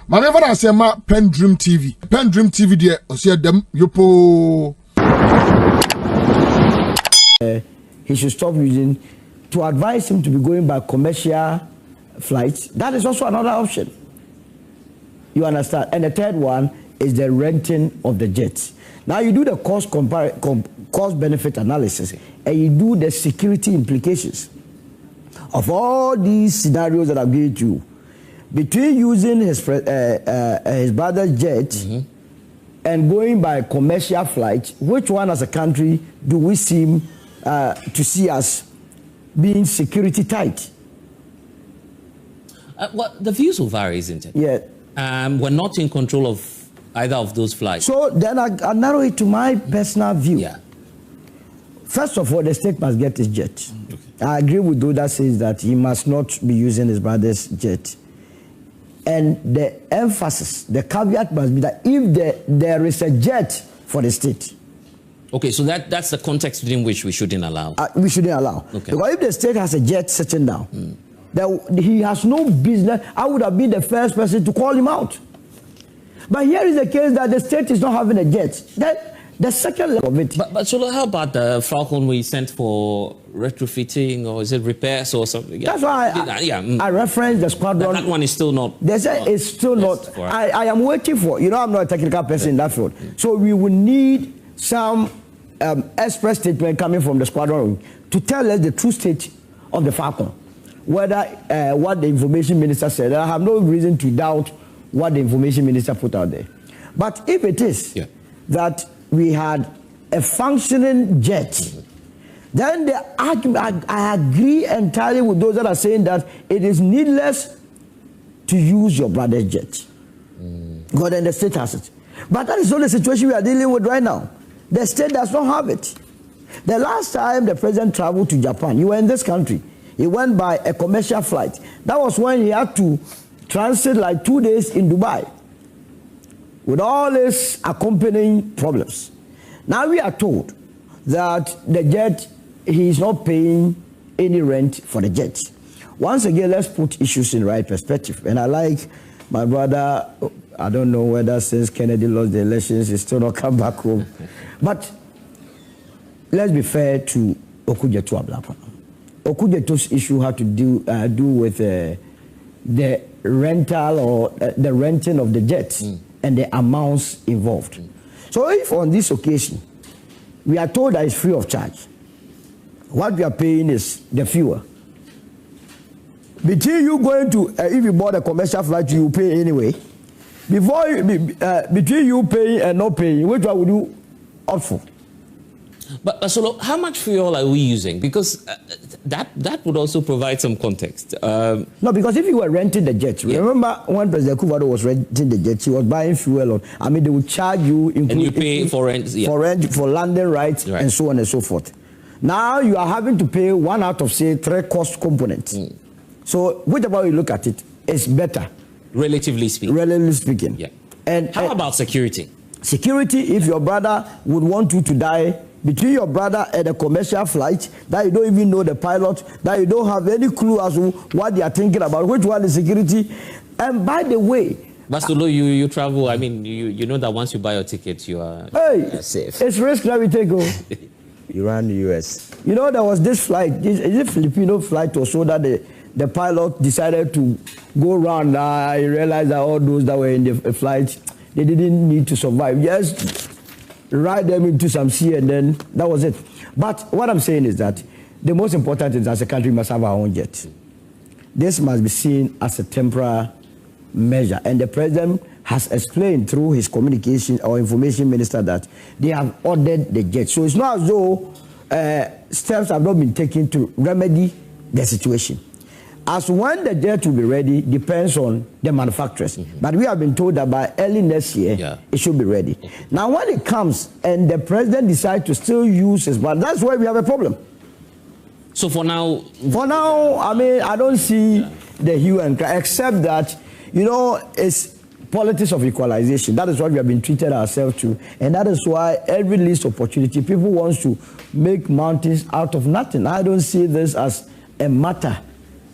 Maneva na sema PENDREAM TV. PENDREAM TV de osia dem yopo. He should stop using, to advise him to be going by commercial flights. That is also another option. You understand? And the third one is the renting of the jets. Now you do the cost benefit analysis and you do the security implications of all these scenarios that I've given to you. Between using his brother's jet and going by commercial flight, which one as a country do we seem to see as being security tight? Well, the views will vary, isn't it? Yeah. We're not in control of either of those flights. So then I narrow it to my personal view. Yeah. First of all, the state must get his jet. Okay. I agree with those that says that he must not be using his brother's jet. And the emphasis, the caveat must be that if there is a jet for the state. Okay, so that's the context within which we shouldn't allow. We shouldn't allow. Okay. Because if the state has a jet sitting down, he has no business. I would have been the first person to call him out. But here is the case that the state is not having a jet. The second level of it. But so how about the Falcon we sent for retrofitting, or is it repairs or something? That's why I referenced the squadron. That one is still not. They say it's still not. I am waiting for, I'm not a technical person in that field. So we will need some express statement coming from the squadron to tell us the true state of the Falcon. Whether what the information minister said, I have no reason to doubt what the information minister put out there. But if it is that we had a functioning jet, then the argument, I agree entirely with those that are saying that it is needless to use your brother's jet. God, and the state has it. But that is not the situation we are dealing with right now. The state does not have it. The last time the president traveled to Japan, he was in this country. He went by a commercial flight. That was when he had to transit like 2 days in Dubai, with all its accompanying problems. Now we are told that the jet, he is not paying any rent for the jet. Once again, let's put issues in the right perspective. And I like my brother, I don't know whether since Kennedy lost the elections, he's still not come back home. But let's be fair to Okudzeto Ablakwa. Okudzeto's issue had to do with the rental or the renting of the jets and the amounts involved. So if on this occasion we are told that it's free of charge, what we are paying is the fuel. Between you going to, if you bought a commercial flight, you pay anyway. Between you paying and not paying, which one would you opt for? But so how much fuel are we using? Because that would also provide some context. No, because if you were renting the jet, remember when President Kuvado was renting the jet, he was buying fuel on. I mean, they would charge you, and you pay for rent, for landing rights, and so on and so forth. Now you are having to pay one out of, say, 3 cost components. So whichever you look at it, it's better, relatively speaking. Yeah. And how about security? Security, if your brother would want you to die between your brother and a commercial flight, that you don't even know the pilot, that you don't have any clue as to what they are thinking about, which one is security. And by the way, Bastolo, you travel, I mean, you know that once you buy your ticket, you are safe. It's risk that we take. Iran, US. You know, there was this flight, is it Filipino flight or so, that the pilot decided to go around. I realized that all those that were in the flight, they didn't need to survive. Just ride them into some sea, and then that was it. But what I'm saying is that the most important is, as a country, we must have our own jet. This must be seen as a temporary measure, and the president has explained through his communication or information minister that they have ordered the jet. So it's not as though steps have not been taken to remedy the situation. As when the jet will be ready depends on the manufacturers. But we have been told that by early next year, it should be ready. Now, when it comes and the president decides to still use his brother, that's where we have a problem. So for now, I mean, I don't see the hue and cry, except that, it's politics of equalization. That is what we have been treated ourselves to. And that is why every least opportunity, people want to make mountains out of nothing. I don't see this as a matter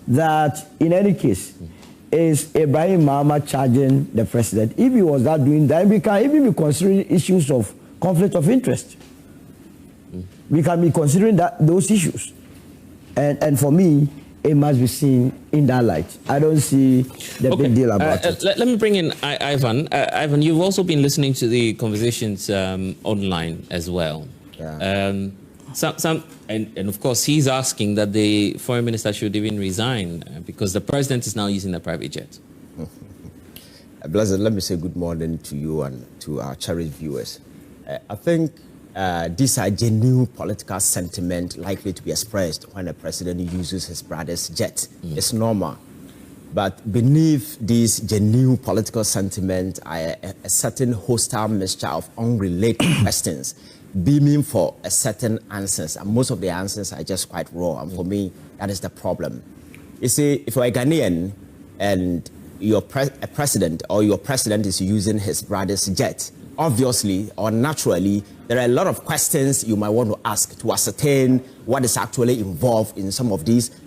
that, in any case, is Ibrahim Mahama charging the president? If he was not doing that, we can even be considering issues of conflict of interest. We can be considering those issues. And for me, it must be seen in that light. I don't see the big deal about it. Let me bring in Ivan. Ivan, you've also been listening to the conversations online as well. Yeah. And of course, he's asking that the foreign minister should even resign because the president is now using a private jet. Blessed, let me say good morning to you and to our cherished viewers. I think these are genuine political sentiment likely to be expressed when a president uses his brother's jet. It's normal. But beneath this genuine political sentiment are a certain hostile mixture of unrelated questions beaming for a certain answers. And most of the answers are just quite raw. And for me, that is the problem. You see, if you're a Ghanaian and your president or your president is using his brother's jet, obviously or naturally, there are a lot of questions you might want to ask to ascertain what is actually involved in some of these,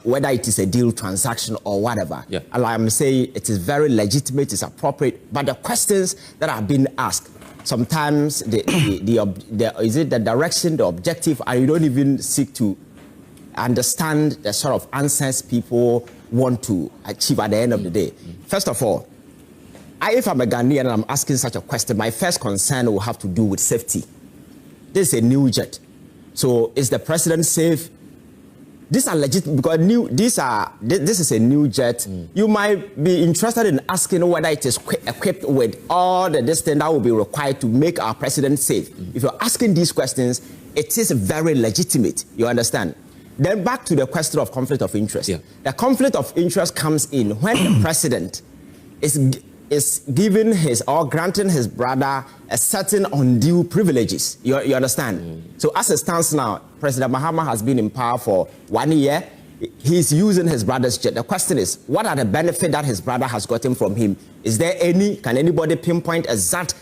whether it is a deal transaction or whatever. Yeah. And I'm saying it is very legitimate, it's appropriate, but the questions that are being asked, sometimes is it the direction, the objective, and you don't even seek to understand the sort of answers people want to achieve at the end of the day. First of all, if I'm a Ghanaian and I'm asking such a question, my first concern will have to do with safety. This is a new jet. So is the president safe? These are legitimate because this is a new jet. You might be interested in asking whether it is equipped with all the distance that will be required to make our president safe. If you're asking these questions, it is very legitimate. You understand? Then back to the question of conflict of interest. Yeah. The conflict of interest comes in when the president is giving his or granting his brother a certain undue privileges. You understand? So as it stands now, President Mahama has been in power for 1 year. He's using his brother's jet. The question is, what are the benefits that his brother has gotten from him? Is there any, can anybody pinpoint exact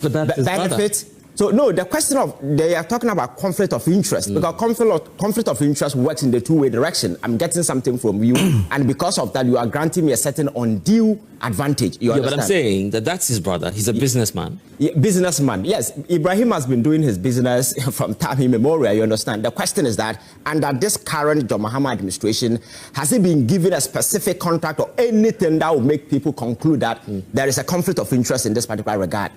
benefits? So no, the question of, they are talking about conflict of interest, because conflict of interest works in the two-way direction. I'm getting something from you, and because of that, you are granting me a certain undue advantage. You understand? But I'm saying that that's his brother. He's a businessman. Yeah, businessman, yes. Ibrahim has been doing his business from time immemorial, you understand? The question is that, under this current John Mahama administration, has he been given a specific contract or anything that will make people conclude that there is a conflict of interest in this particular regard?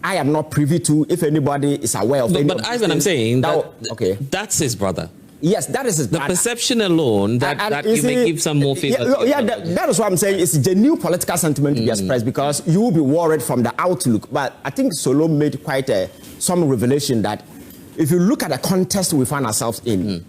I am not privy to, if anybody is aware of any. But Ivan, I'm saying that okay, that's his brother. Yes, that is his brother. The perception alone that you may give some more favor. Yeah, that is what I'm saying. It's a genuine political sentiment to be expressed, because you will be worried from the outlook. But I think Solo made quite some revelation that if you look at the context we find ourselves in,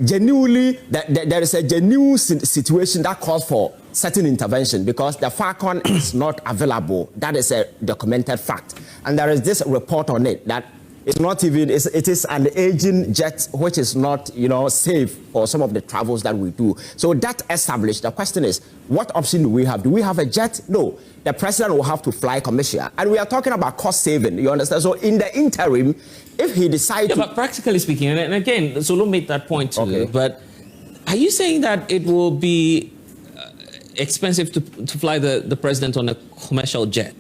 genuinely, there is a genuine situation that calls for certain intervention, because the Falcon is not available. That is a documented fact. And there is this report on it that it's not even, it is an aging jet which is not, safe for some of the travels that we do. So that established, the question is, what option do we have? Do we have a jet? No. The president will have to fly commercial. And we are talking about cost saving, you understand? So in the interim, if he decides to... But practically speaking, and again, Solo made that point too, but are you saying that it will be expensive to fly the president on a commercial jet?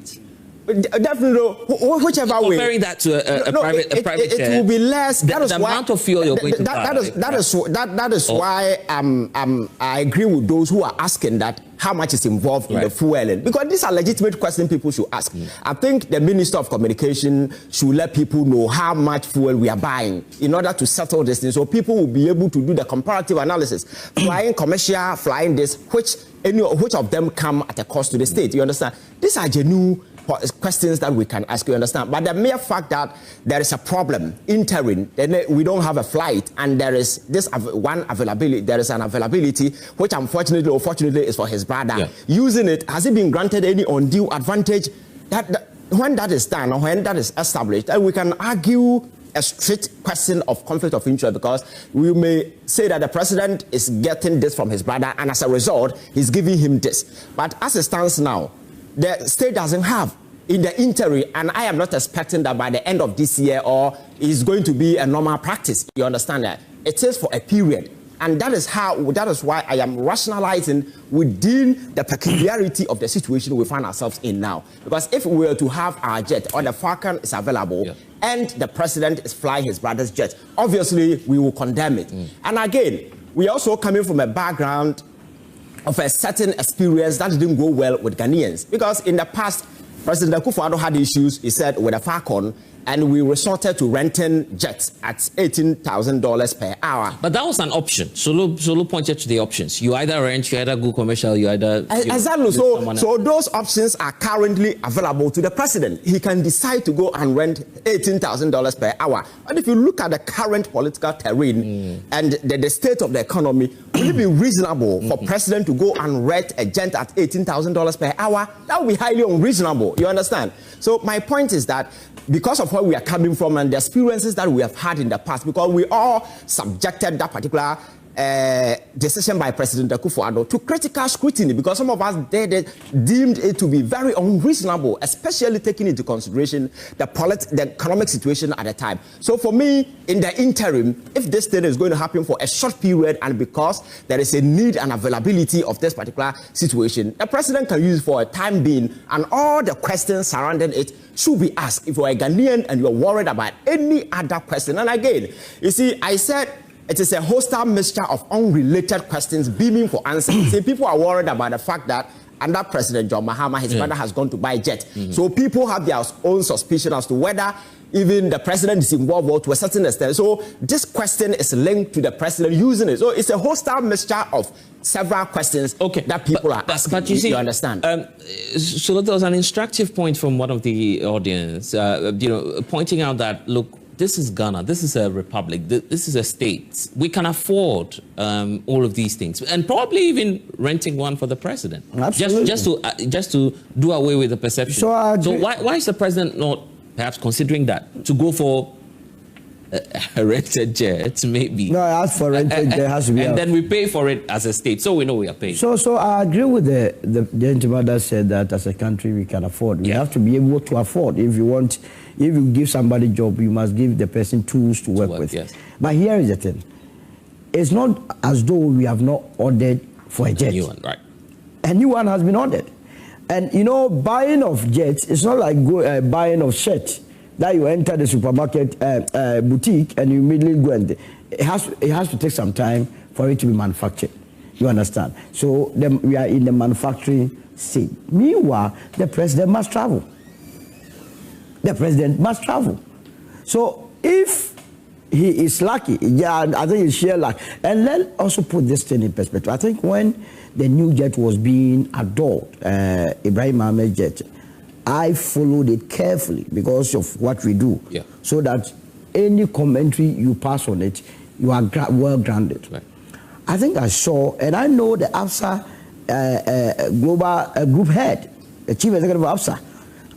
Definitely, whichever way. Comparing that to a private jet, it will be less. The amount of fuel you're going to buy. That is why I agree with those who are asking that how much is involved in the fueling, because these are legitimate questions people should ask. I think the Minister of Communication should let people know how much fuel we are buying in order to settle this thing, so people will be able to do the comparative analysis. Flying commercial, flying this, which of them come at a cost to the state? You understand? These are genuine questions that we can ask, you understand? But the mere fact that there is a problem, interim, then we don't have a flight, and there is this one availability, there is an availability, which unfortunately or fortunately is for his brother. Yeah. Using it, has he been granted any undue advantage? When that is done, or when that is established, then we can argue a strict question of conflict of interest, because we may say that the president is getting this from his brother, and as a result, he's giving him this. But as it stands now, the state doesn't have in the interim, and I am not expecting that by the end of this year or it's going to be a normal practice. You understand that? It is for a period. And that is why I am rationalizing within the peculiarity of the situation we find ourselves in now. Because if we were to have our jet or the Falcon is available, and the president is flying his brother's jet, obviously we will condemn it. And again, we are also coming from a background of a certain experience that didn't go well with Ghanaians. Because in the past, President Akufo-Addo had issues, he said, with a Falcon, and we resorted to renting jets at $18,000 per hour. But that was an option. Solo pointed to the options. You either rent, you either go commercial, you either... Exactly. So those options are currently available to the president. He can decide to go and rent $18,000 per hour. And if you look at the current political terrain and the state of the economy, would it be reasonable for president to go and rent a jet at $18,000 per hour? That would be highly unreasonable. You understand? So my point is that because of where we are coming from and the experiences that we have had in the past, because we all subjected that particular decision by President Akufo-Addo to critical scrutiny, because some of us deemed it to be very unreasonable, especially taking into consideration the economic situation at the time. So for me, in the interim, if this thing is going to happen for a short period and because there is a need and availability of this particular situation, the president can use it for a time being, and all the questions surrounding it should be asked. If you're a Ghanaian and you're worried about any other question, and again, you see, I said it is a hostile mixture of unrelated questions beaming for answers. See, people are worried about the fact that under President John Mahama, his brother has gone to buy jet. So people have their own suspicion as to whether even the president is involved or to a certain extent. So this question is linked to the president using it. So it's a hostile mixture of several questions that people are asking. But you see, you understand? So there was an instructive point from one of the audience, pointing out that, look, this is Ghana, this is a republic, this is a state. We can afford all of these things, and probably even renting one for the president. Absolutely. Just to do away with the perception. So why is the president not perhaps considering that, to go for a rented jet, maybe? No, as for rented jet, has to be. And then we pay for it as a state, so we know we are paying. So I agree with the gentleman that said that as a country we can afford. We have to be able to afford. If you give somebody a job, you must give the person tools to work with. Yes. But here is the thing. It's not as though we have not ordered for a jet. A new one, right. A new one has been ordered. And buying of jets, it's not like buying of shirts that you enter the supermarket boutique and you immediately go and it has to take some time for it to be manufactured. You understand? So we are in the manufacturing stage. Meanwhile, the president must travel. The president must travel. So if he is lucky, I think he's sheer luck. And let's also put this thing in perspective. I think when the new jet was being adored, Ibrahim Ahmed jet, I followed it carefully because of what we do. Yeah. So that any commentary you pass on it, you are well grounded. Right. I think I saw, and I know the AFSA global group head, the chief executive of AFSA,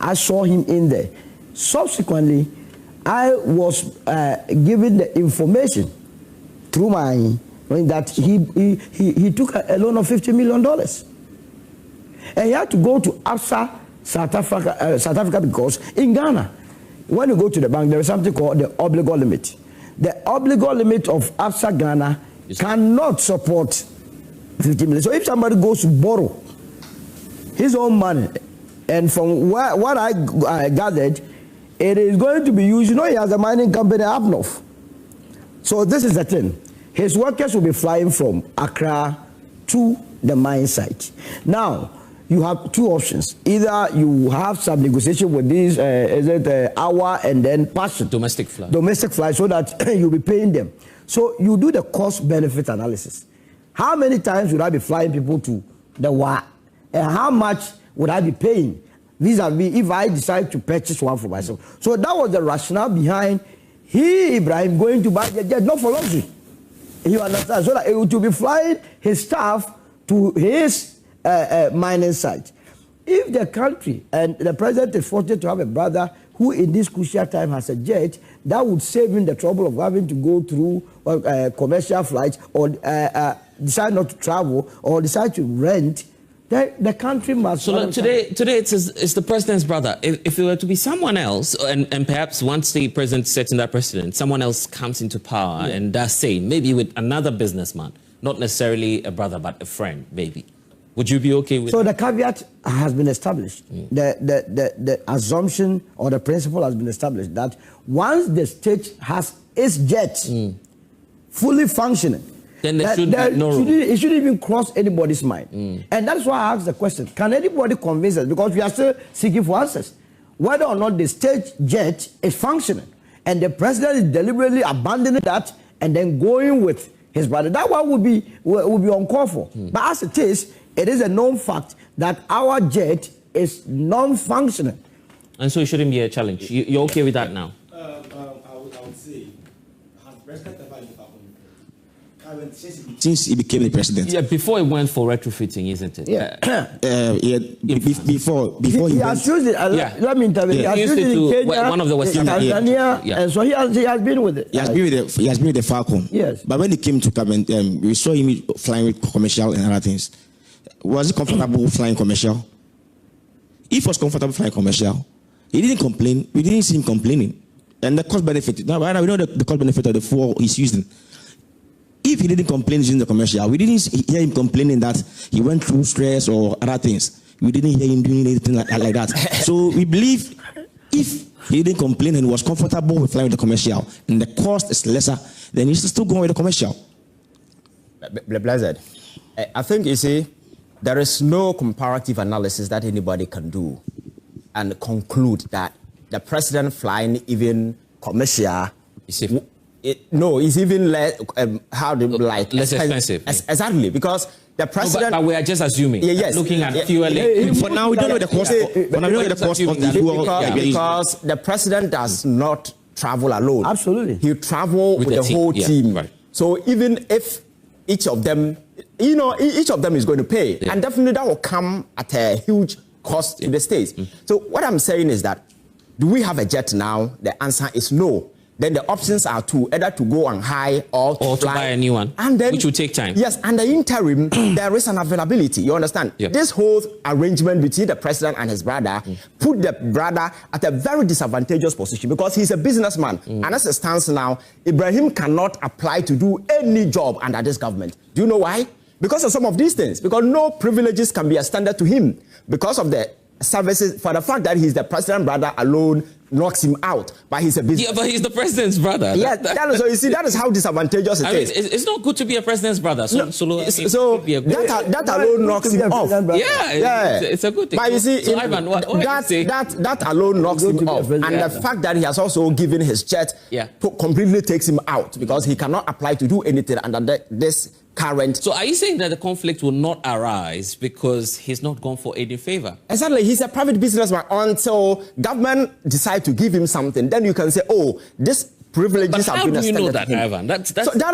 I saw him in there. Subsequently, I was given the information through that he took a loan of $50 million. And he had to go to AFSA South Africa, because in Ghana, when you go to the bank, there is something called the obligor limit. The obligor limit of AFSA Ghana cannot support 50 million. So if somebody goes to borrow his own money, and from what I gathered, it is going to be used. He has a mining company up north. So this is the thing. His workers will be flying from Accra to the mine site. Now, you have two options. Either you have some negotiation with these, hour and then pass it. Domestic flight. Domestic flight, so that you'll be paying them. So you do the cost-benefit analysis. How many times would I be flying people to the WA? And how much would I be paying vis-a-vis if I decide to purchase one for myself? So that was the rationale behind Ibrahim going to buy the jet, not for luxury. You understand? So that it would be flying his staff to his mining site. If the country and the president is fortunate to have a brother who in this crucial time has a jet, that would save him the trouble of having to go through commercial flights or decide not to travel or decide to rent The country must... So look, today it's the president's brother. If it were to be someone else, and perhaps once the president sets in that precedent, someone else comes into power and does say, maybe with another businessman, not necessarily a brother, but a friend, maybe. Would you be okay with So the caveat has been established. The assumption or the principle has been established that once the state has its jet fully functioning, then there should be no rule. It shouldn't even cross anybody's mind. And that's why I asked the question, can anybody convince us? Because we are still seeking for answers. Whether or not the state jet is functioning and the president is deliberately abandoning that and then going with his brother, that one would be uncalled for. But as it is a known fact that our jet is non-functioning. And so it shouldn't be a challenge. You're okay with that now? I would say, has President ever since he became the president? Yeah, before he went for retrofitting, isn't it? Before he has used it. Let me intervene. He has used it in Kenya, one of the Western Tanzania, and so he has been with it. He has been with the Falcon. Yes. But when he came to government, we saw him flying with commercial and other things. Was he comfortable flying commercial? If he was comfortable flying commercial, he didn't complain. We didn't see him complaining. And the cost benefit. Now we know the cost benefit of the fuel he's using. If he didn't complain using the commercial, we didn't hear him complaining that he went through stress or other things. We didn't hear him doing anything like that. So we believe if he didn't complain and was comfortable with flying with the commercial and the cost is lesser, then he's still going with the commercial. Blessed. I think, you see, there is no comparative analysis that anybody can do and conclude that the president flying even commercial it's even less less expensive. Exactly, because the president. But we are just assuming. Yes. Looking at fuel. For now, we don't know the cost. For now, we don't know the cost of the fuel. Because the president does not travel alone. Absolutely. He travels with the whole team. Right. So even if each of them, each of them is going to pay, and definitely that will come at a huge cost to the states. So what I'm saying is that, do we have a jet now? The answer is no. Then the options are either to go on high or to buy a new one, and then, which will take time. Yes, and the interim, there is an availability. You understand? Yeah. This whole arrangement between the president and his brother put the brother at a very disadvantageous position because he's a businessman. And as it stands now, Ibrahim cannot apply to do any job under this government. Do you know why? Because of some of these things. Because no privileges can be extended to him. Because of the services, for the fact that he's the president's brother alone knocks him out, but he's a business. Yeah, but he's the president's brother. Yeah, so you see, that is how disadvantageous it is. It's not good to be a president's brother. So that alone knocks him off. Yeah, it's a good thing. But you see, so Ivan, that alone knocks him off, and the fact that he has also given his jet completely takes him out because he cannot apply to do anything under this current. So are you saying that the conflict will not arise because he's not gone for aid in favor? Exactly. He's a private businessman until government decide to give him something. Then you can say, oh, this privileges have been extended. How do you know that, Ivan? That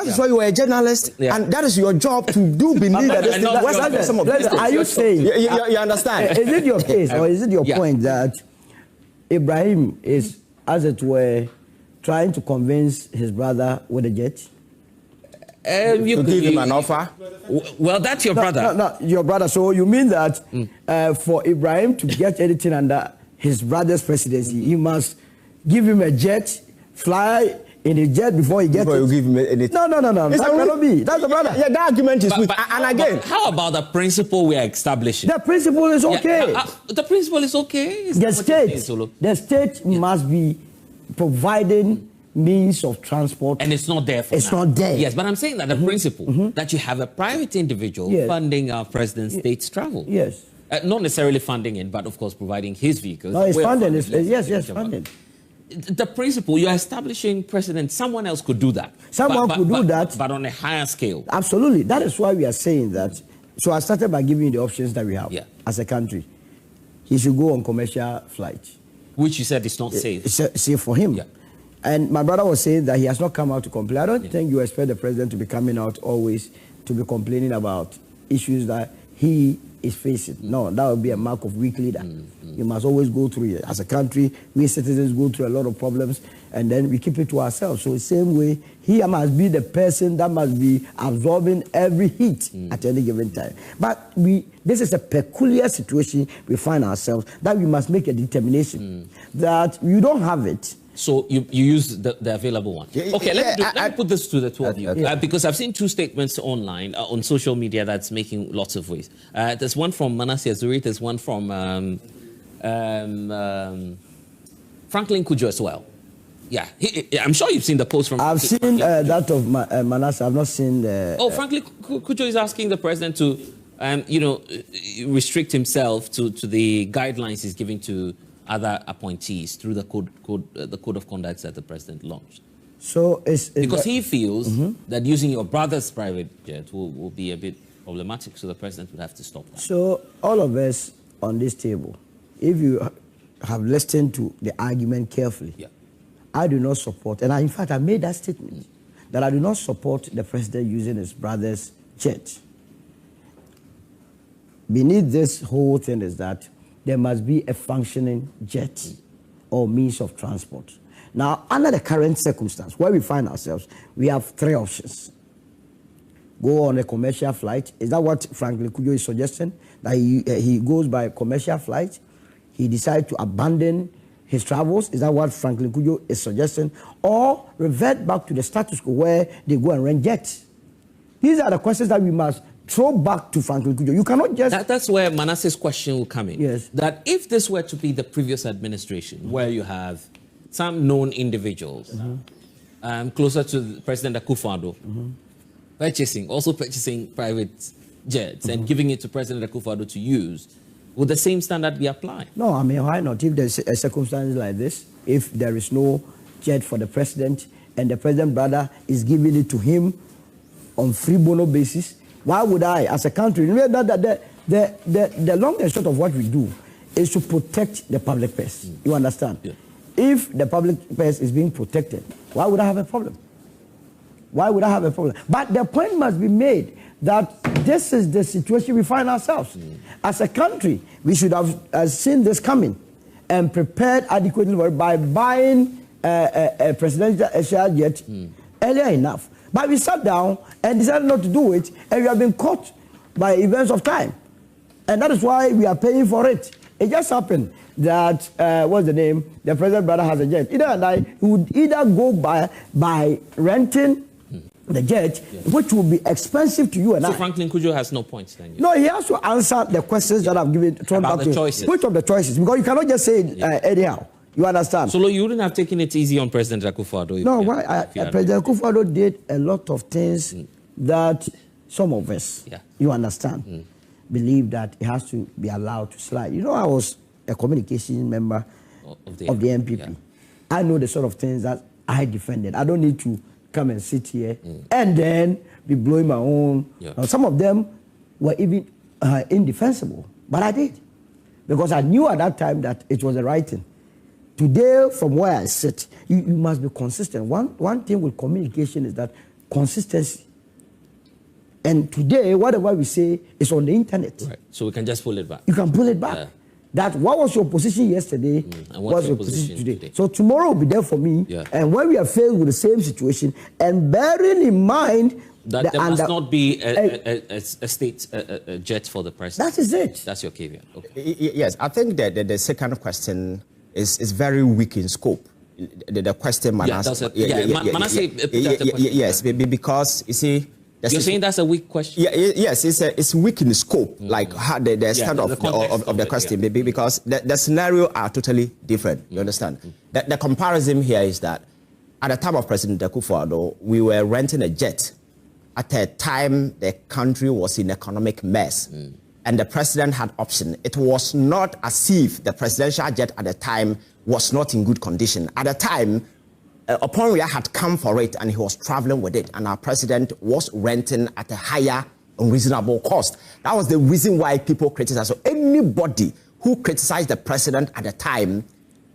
is why you are a journalist, and that is your job to do beneath that. Are you saying? You understand? Is it your case or is it your point that Ibrahim is, as it were, trying to convince his brother with a jet? You give him an offer? Well, that's your brother. No, your brother. So you mean that for Ibrahim to get anything under his brother's presidency, he must give him a jet, fly in a jet before he gets it? You give him anything. No. That cannot be. That's the brother. Yeah, that argument is weak. And again, how about the principle we are establishing? The principle is okay. The principle is okay. The state must be providing means of transport, and it's not there for it's now. Not there. Yes, but I'm saying that the principle that you have a private individual funding our president's state's travel. Yes. Not necessarily funding it, but of course providing his vehicles. No, it's funding. Yes, funding. The principle you're establishing precedent, someone else could do that. Someone could do that, but on a higher scale. Absolutely. That is why we are saying that. So I started by giving you the options that we have as a country. He should go on commercial flights, which you said is not safe. It's safe for him. Yeah. And my brother was saying that he has not come out to complain. I don't think you expect the president to be coming out always to be complaining about issues that he is facing. No, that would be a mark of weak leader. You must always go through it. As a country, we citizens go through a lot of problems, and then we keep it to ourselves. So the same way, he must be the person that must be absorbing every heat at any given time. But this is a peculiar situation we find ourselves, that we must make a determination that you don't have it. So you use the available one. Okay, let me put this to the two of you. Because I've seen two statements online, on social media, that's making lots of waves. There's one from Manasseh Azuri, there's one from Franklin Kujo as well. Yeah, I'm sure you've seen the post from... I've seen that of Manasseh. I've not seen the... Oh, Franklin Kujo is asking the president to, restrict himself to the guidelines he's giving to other appointees through the code of conduct that the president launched. So because he feels that using your brother's private jet will be a bit problematic, so the president would have to stop that. So all of us on this table, if you have listened to the argument carefully, I do not support, and in fact I made that statement, that I do not support the president using his brother's jet. Beneath this whole thing is that there must be a functioning jet or means of transport. Now, under the current circumstance, where we find ourselves, we have three options. Go on a commercial flight. Is that what Franklin Kujo is suggesting? That he goes by commercial flight? He decides to abandon his travels? Is that what Franklin Kujo is suggesting? Or revert back to the status quo where they go and rent jets? These are the questions that we must throw back to Franklin Kujo. You cannot just... That's where Manasseh's question will come in. Yes. That if this were to be the previous administration, where you have some known individuals closer to President Akufo-Addo, purchasing private jets and giving it to President Akufo-Addo to use, would the same standard be applied? No, I mean, why not? If there's a circumstance like this, if there is no jet for the president and the president brother is giving it to him on free bono basis, why would I, as a country, remember that the long and short of what we do is to protect the public purse. You understand? Yeah. If the public purse is being protected, why would I have a problem? Why would I have a problem? But the point must be made that this is the situation we find ourselves. As a country, we should have seen this coming and prepared adequately by buying a presidential jet earlier enough. But we sat down and decided not to do it, and we have been caught by events of time. And that is why we are paying for it. It just happened that, what's the name? The president brother has a jet. Either and I would either go by renting the jet, which will be expensive to you and I. So Franklin Kujo has no points then? No, he has to answer the questions that I've given. About the choices. Which of the choices? Because you cannot just say it anyhow. You understand? So you wouldn't have taken it easy on President Akufo-Addo? No, President Akufo-Addo did a lot of things that some of us, you understand, believe that it has to be allowed to slide. You know, I was a communication member of the NPP. Yeah. I know the sort of things that I defended. I don't need to come and sit here and then be blowing my own. Yeah. Now, some of them were even indefensible, but I did. Because I knew at that time that it was the right thing. Today, from where I sit, you must be consistent. One thing with communication is that consistency. And today, whatever we say is on the internet. Right. So we can just pull it back. You can pull it back. Yeah. That what was your position yesterday was your position today. So tomorrow will be there for me. Yeah. And when we are faced with the same situation, and bearing in mind that there must not be a state jet for the president. That is it. That's your caveat. Okay. Yes, I think that the second question is very weak in scope. The question Manasseh. Yes, because you see. You're saying that's a weak question? Yes, it's weak in scope, like how the extent of the question, because the scenario are totally different. You understand? The comparison here is that at the time of President Akufo-Addo, we were renting a jet at a time the country was in economic mess, and the president had option. It was not as if the presidential jet at the time was not in good condition. At the time, Oporia had come for it and he was traveling with it, and our president was renting at a higher unreasonable cost. That was the reason why people criticized. So anybody who criticized the president at the time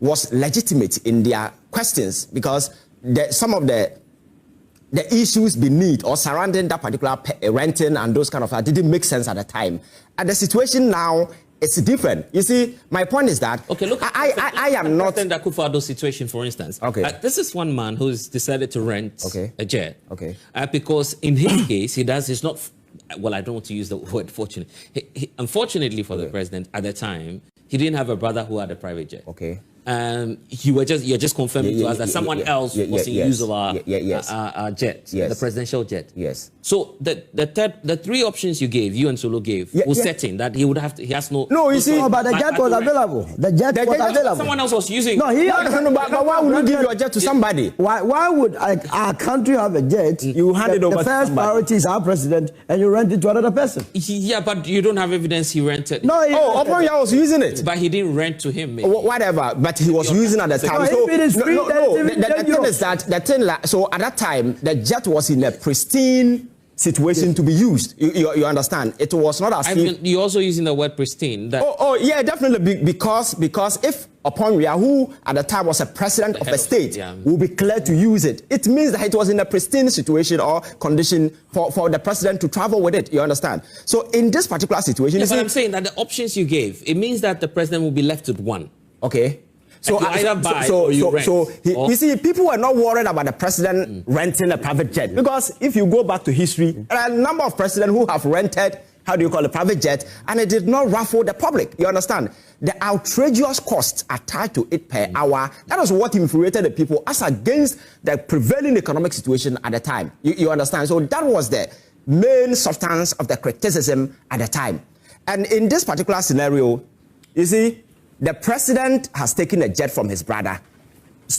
was legitimate in their questions, because some of the issues beneath or surrounding that particular renting and those kind of things didn't make sense at the time. And the situation now it's different. You see, my point is that I am not in that Akufo-Addo's situation, for instance. Okay. This is one man who's decided to rent a jet. Okay. Because in his case, he's not. Well, I don't want to use the word fortunate. Unfortunately for the president at the time, he didn't have a brother who had a private jet. Okay. You're just confirming to us that someone else was in use of our jet, the presidential jet. Yes. So the three options you gave, you and Solo gave, was setting that he would have to. He has no. No, you see, but the jet was available. The jet was available. Someone else was using. No, but why would you give your jet to somebody? Why would our country have a jet? You hand it over to somebody. The first priority is our president, and you rent it to another person. Yeah, but you don't have evidence he rented. No. Oproya was using it. But he didn't rent to him. Maybe. Whatever. But he was using at the time. So if it is free, the thing is that so at that time the jet was in a pristine situation to be used. You understand? It was not as if you're also using the word pristine. Yeah, definitely, because if Oproya, who at the time was a president of a state, will be cleared to use it, it means that it was in a pristine situation or condition for the president to travel with it. You understand? So in this particular situation, but I'm saying that the options you gave, it means that the president will be left with one. Okay. So either buy or you rent. You see, people were not worried about the president renting a private jet, because if you go back to history, there are a number of presidents who have rented, how do you call it, private jet, and it did not ruffle the public. You understand? The outrageous costs attached to it per hour, that was what infuriated the people as against the prevailing economic situation at the time. You understand? So that was the main substance of the criticism at the time. And in this particular scenario, you see, the president has taken a jet from his brother.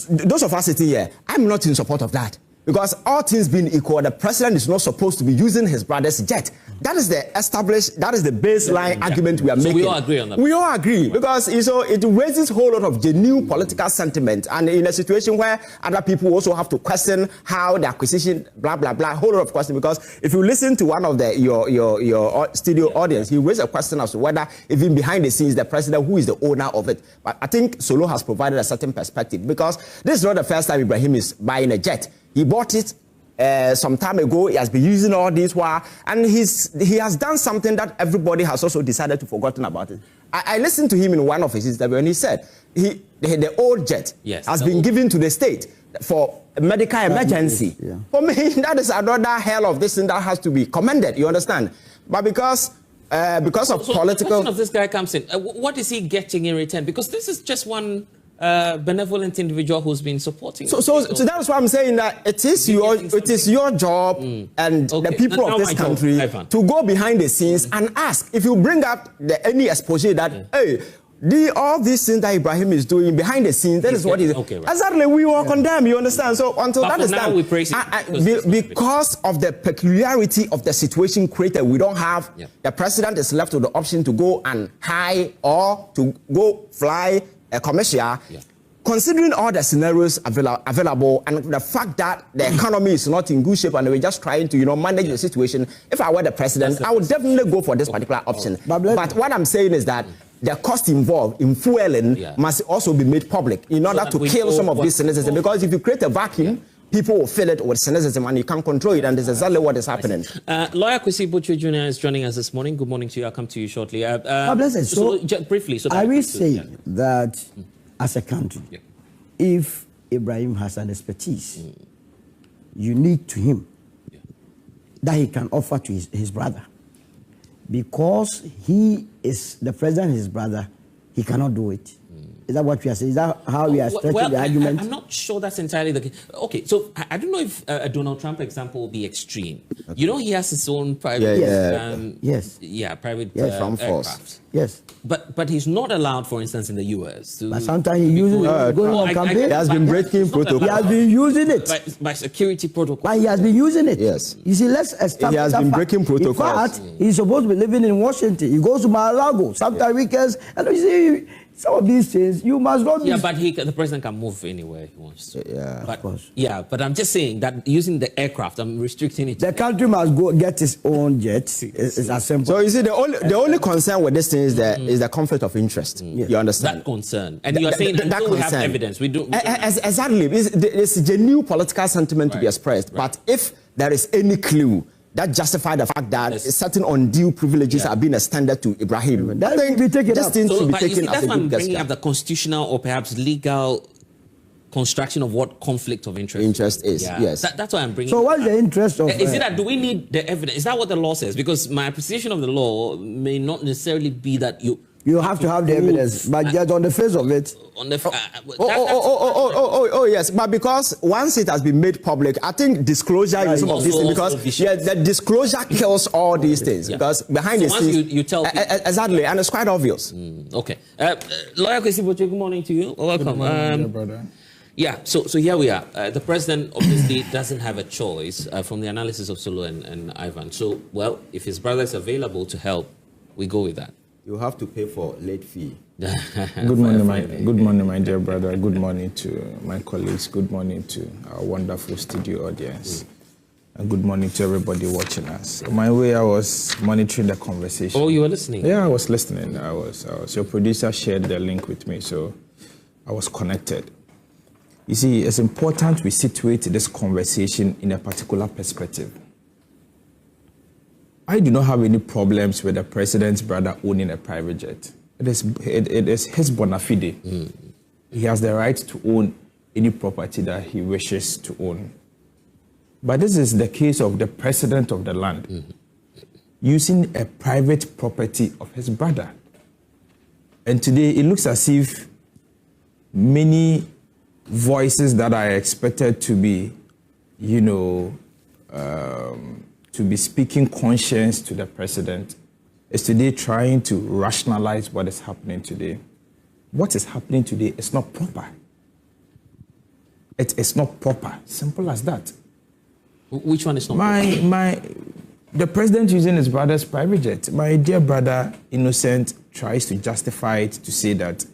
Those of us sitting here, I'm not in support of that. Because all things being equal, the president is not supposed to be using his brother's jet. That is the established, that is the baseline argument we are making. We all agree on that. We all agree, because it raises a whole lot of genuine political sentiment, and in a situation where other people also have to question how the acquisition, blah blah blah, a whole lot of questions. Because if you listen to one of your studio audience, he raised a question as to whether even behind the scenes the president, who is the owner of it. But I think Solo has provided a certain perspective, because this is not the first time Ibrahim is buying a jet. He bought it some time ago. He has been using all this while, and he has done something that everybody has also decided to forgotten about it. I listened to him in one of his interviews, and he said the old jet has been given to the state for a medical emergency. Yeah. For me, that is another hell of this thing that has to be commended. You understand? But because of political, the question of this guy comes in. What is he getting in return? Because this is just one benevolent individual who's been supporting. So that's why I'm saying that it is your job and the people of this country to go behind the scenes and ask. If you bring up any expose that all these things that Ibrahim is doing behind the scenes, that is what is exactly we will condemn. You understand? So until that is done, we praise because of the peculiarity of the situation created, we don't have the president is left with the option to go and hire or to go fly a commercial, considering all the scenarios available and the fact that the economy is not in good shape and we're just trying to manage the situation. If I were the president, I would definitely go for this particular option. But what I'm saying is that the cost involved in fueling must also be made public in order to kill some of these cynicism. Because if you create a vacuum, people will fill it with cynicism and you can't control it, and this is exactly what is happening. Lawyer Kwesi Butchie Jr. is joining us this morning. Good morning to you. I'll come to you shortly. Briefly. I will say that as a country, if Ibrahim has an expertise unique to him that he can offer to his brother, because he is the president and his brother, he cannot do it. Is that what we are saying? Is that how we are stretching the argument? I'm not sure that's entirely the case. Okay, so I don't know if a Donald Trump example will be extreme. He has his own private, private aircraft. Yes. But he's not allowed, for instance, in the US. But sometimes he uses it going on campaign. He has been breaking protocol. He has been using it. By security protocol. But he has been using it. Yes. You see, let's establish he has been breaking protocols. In fact, he's supposed to be living in Washington. He goes to Mar-a-Lago, sometimes weekends, and you see, some of these things, you must not be... Yeah, but the president can move anywhere he wants to. Yeah, of course. Yeah, but I'm just saying that using the aircraft, I'm restricting it. The country must go get its own jet. It's as simple. So you see, the only concern with this thing is the conflict of interest. You understand? That concern. And you are saying that we have evidence. We do... Exactly. It's a genuine political sentiment to be expressed. But if there is any clue that justify the fact that certain undue privileges are being extended to Ibrahim. That thing be taken this up. thing So, should be but you taken see, as that's a why I'm good bringing gesture. up the constitutional or perhaps legal construction of what conflict of interest is. Yes. That's why I'm bringing. So what's the interest of? Is it that do we need the evidence? Is that what the law says? Because my appreciation of the law may not necessarily be that you have to have the evidence, but just on the face of it. On the yes, but because once it has been made public, I think disclosure in some of these things, because the disclosure kills all these things, because behind the scenes you tell people. Exactly, and it's quite obvious. Okay, Lawyer Kwesi Boche, good morning to you. Welcome. Good morning, brother. Yeah, so here we are. The president obviously doesn't have a choice from the analysis of Solo and Ivan. So, well, if his brother is available to help, we go with that. You have to pay for late fee. Good morning, my dear brother. Good morning to my colleagues. Good morning to our wonderful studio audience. And good morning to everybody watching us. On my way, I was monitoring the conversation. Oh, you were listening? Yeah, I was listening. I was. Your producer shared the link with me, so I was connected. You see, it's important we situate this conversation in a particular perspective. I do not have any problems with the president's brother owning a private jet. It is his bona fide. He has the right to own any property that he wishes to own. But this is the case of the president of the land using a private property of his brother. And today it looks as if many voices that are expected to be, to be speaking conscience to the president is today trying to rationalize what is happening today. What is happening today is not proper. It is not proper. Simple as that. Which one is not proper? The president using his brother's private jet. My dear brother, Innocent, tries to justify it to say that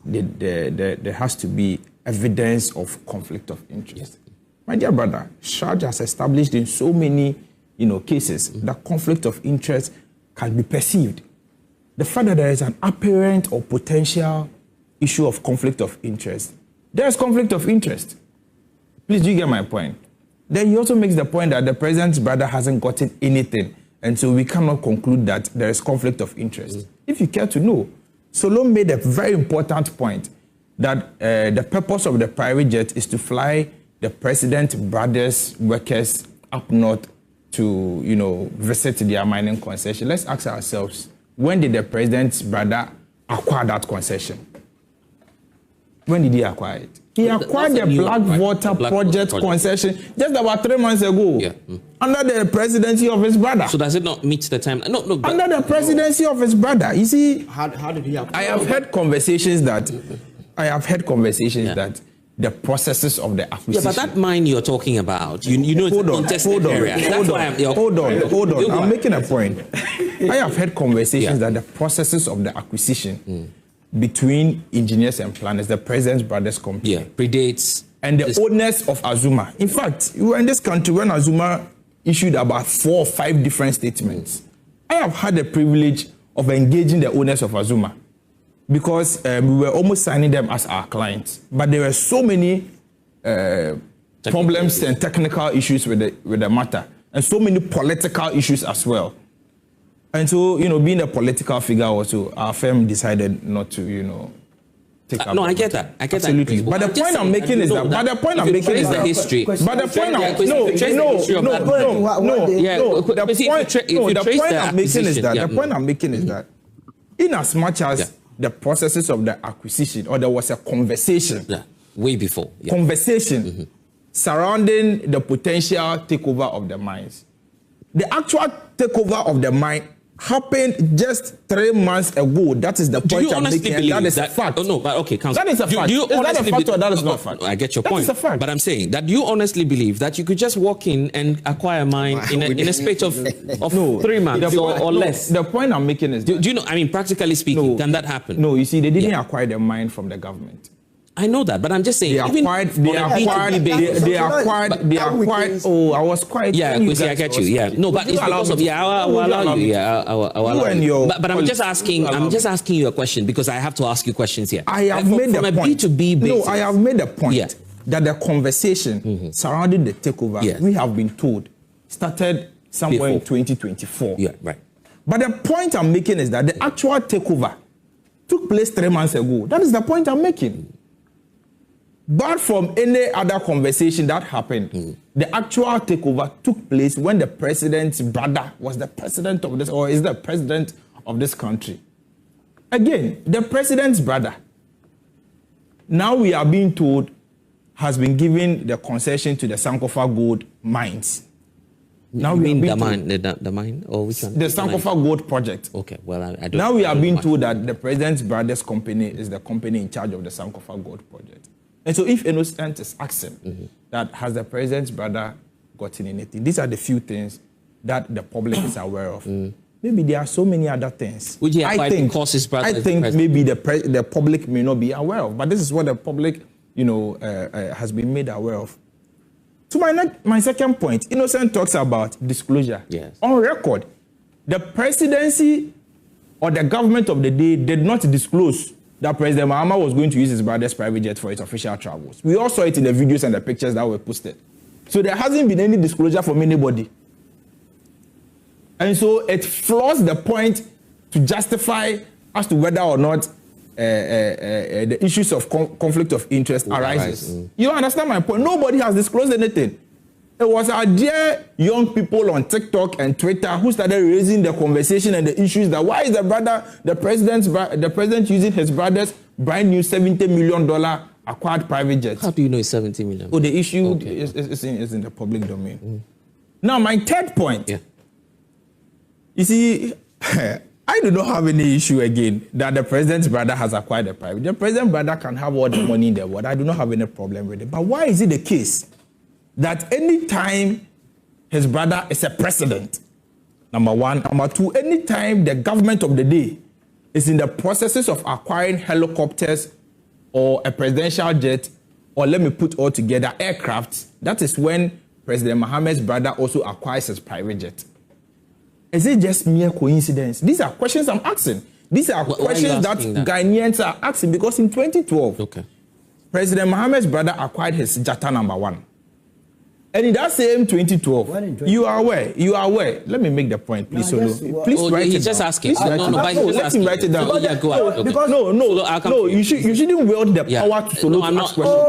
there has to be evidence of conflict of interest. My dear brother, Sharjah has established in so many cases that conflict of interest can be perceived. The fact that there is an apparent or potential issue of conflict of interest, there is conflict of interest. Please, do you get my point? Then he also makes the point that the president's brother hasn't gotten anything, and so we cannot conclude that there is conflict of interest. If you care to know, Solo made a very important point that the purpose of the private jet is to fly the president's brother's workers up north to, visit their mining concession. Let's ask ourselves, when did the president's brother acquire that concession? When did he acquire it? He acquired the Blackwater project concession just about 3 months ago under the presidency of his brother. So does it not meet the time? No. Under the presidency of his brother. You see, How did he acquire? I have heard conversations that the processes of the acquisition. Yeah, but that mine you're talking about, it's a contested area. Hold on. I'm making a point. I have heard conversations that the processes of the acquisition between engineers and planners, the president's brother's company, predates, and the owners of Azuma. In fact, we were in this country when Azuma issued about 4 or 5 different statements. I have had the privilege of engaging the owners of Azuma, because we were almost signing them as our clients. But there were so many problems and technical issues with the matter, and so many political issues as well. And so, being a political figure also, our firm decided not to, take up. No, I get that. Absolutely. But the point I'm making is that. But the point I'm making is that. History. But the point I'm making is that, in as much as the processes of the acquisition, or there was a conversation, way before, conversation surrounding the potential takeover of the mines. The actual takeover of the mine happened just 3 months ago. That is the point I'm making, and that is a fact. Oh, no, but okay, counsel. That is a fact. Is that a fact or that is not a fact? I get your point. That is a fact. But I'm saying that you honestly believe that you could just walk in and acquire a mine in a space of 3 months or less. The point I'm making is that, do you know, practically speaking, can that happen? No, you see, they didn't acquire the mine from the government. I know that, but I'm just saying. They acquired. Oh, I was quiet. Yeah, I get you. Yeah, no, but it's because of I'll allow you. Yeah, I'll allow you. But I'm just asking. I'm just asking you a question because I have to ask you questions here. I have made the point. From a B2B basis. No, I have made the point that the conversation surrounding the takeover, we have been told, started somewhere in 2024. Yeah, right. But the point I'm making is that the actual takeover took place 3 months ago. That is the point I'm making. But from any other conversation that happened, the actual takeover took place when the president's brother was the president of this, or is the president of this country. Again, the president's brother, now we are being told, has been given the concession to the Sankofa gold mines. Now you we mean are being the mine, or which one? the Sankofa gold project. Okay, well, I don't. Now we are being know. told that the president's brother's company is the company in charge of the Sankofa gold project. And so if innocent is asking that has the president's brother gotten anything, these are the few things that the public is aware of. Maybe there are so many other things. Would you apply to cause his brother? I think maybe the public may not be aware of, but this is what the public, has been made aware of. So my second point, Innocent talks about disclosure. Yes. On record, the presidency or the government of the day did not disclose that President Mahama was going to use his brother's private jet for his official travels. We all saw it in the videos and the pictures that were posted. So there hasn't been any disclosure from anybody. And so it flaws the point to justify as to whether or not the issues of conflict of interest arises. You understand my point? Nobody has disclosed anything. It was our dear young people on TikTok and Twitter who started raising the conversation and the issues that why is the president using his brother's brand new $70 million acquired private jet? How do you know it's 70 million? Oh, the issue is in the public domain. Now, my third point. Yeah. You see, I do not have any issue again that the president's brother has acquired a private. The president's brother can have all the money in the world. I do not have any problem with it. But why is it the case that any time his brother is a president, number one, number two, any time the government of the day is in the processes of acquiring helicopters or a presidential jet, or let me put all together, aircraft, that is when President Mahama's brother also acquires his private jet. Is it just mere coincidence? These are questions I'm asking. These are questions that Ghanaians are asking because in 2012, President Mahama's brother acquired his Jata number 1. And in that same 2012, you are aware. Let me make the point, please. Please write it down. Just asking. Let him write it down. No, you shouldn't wield the power to Solo to ask questions.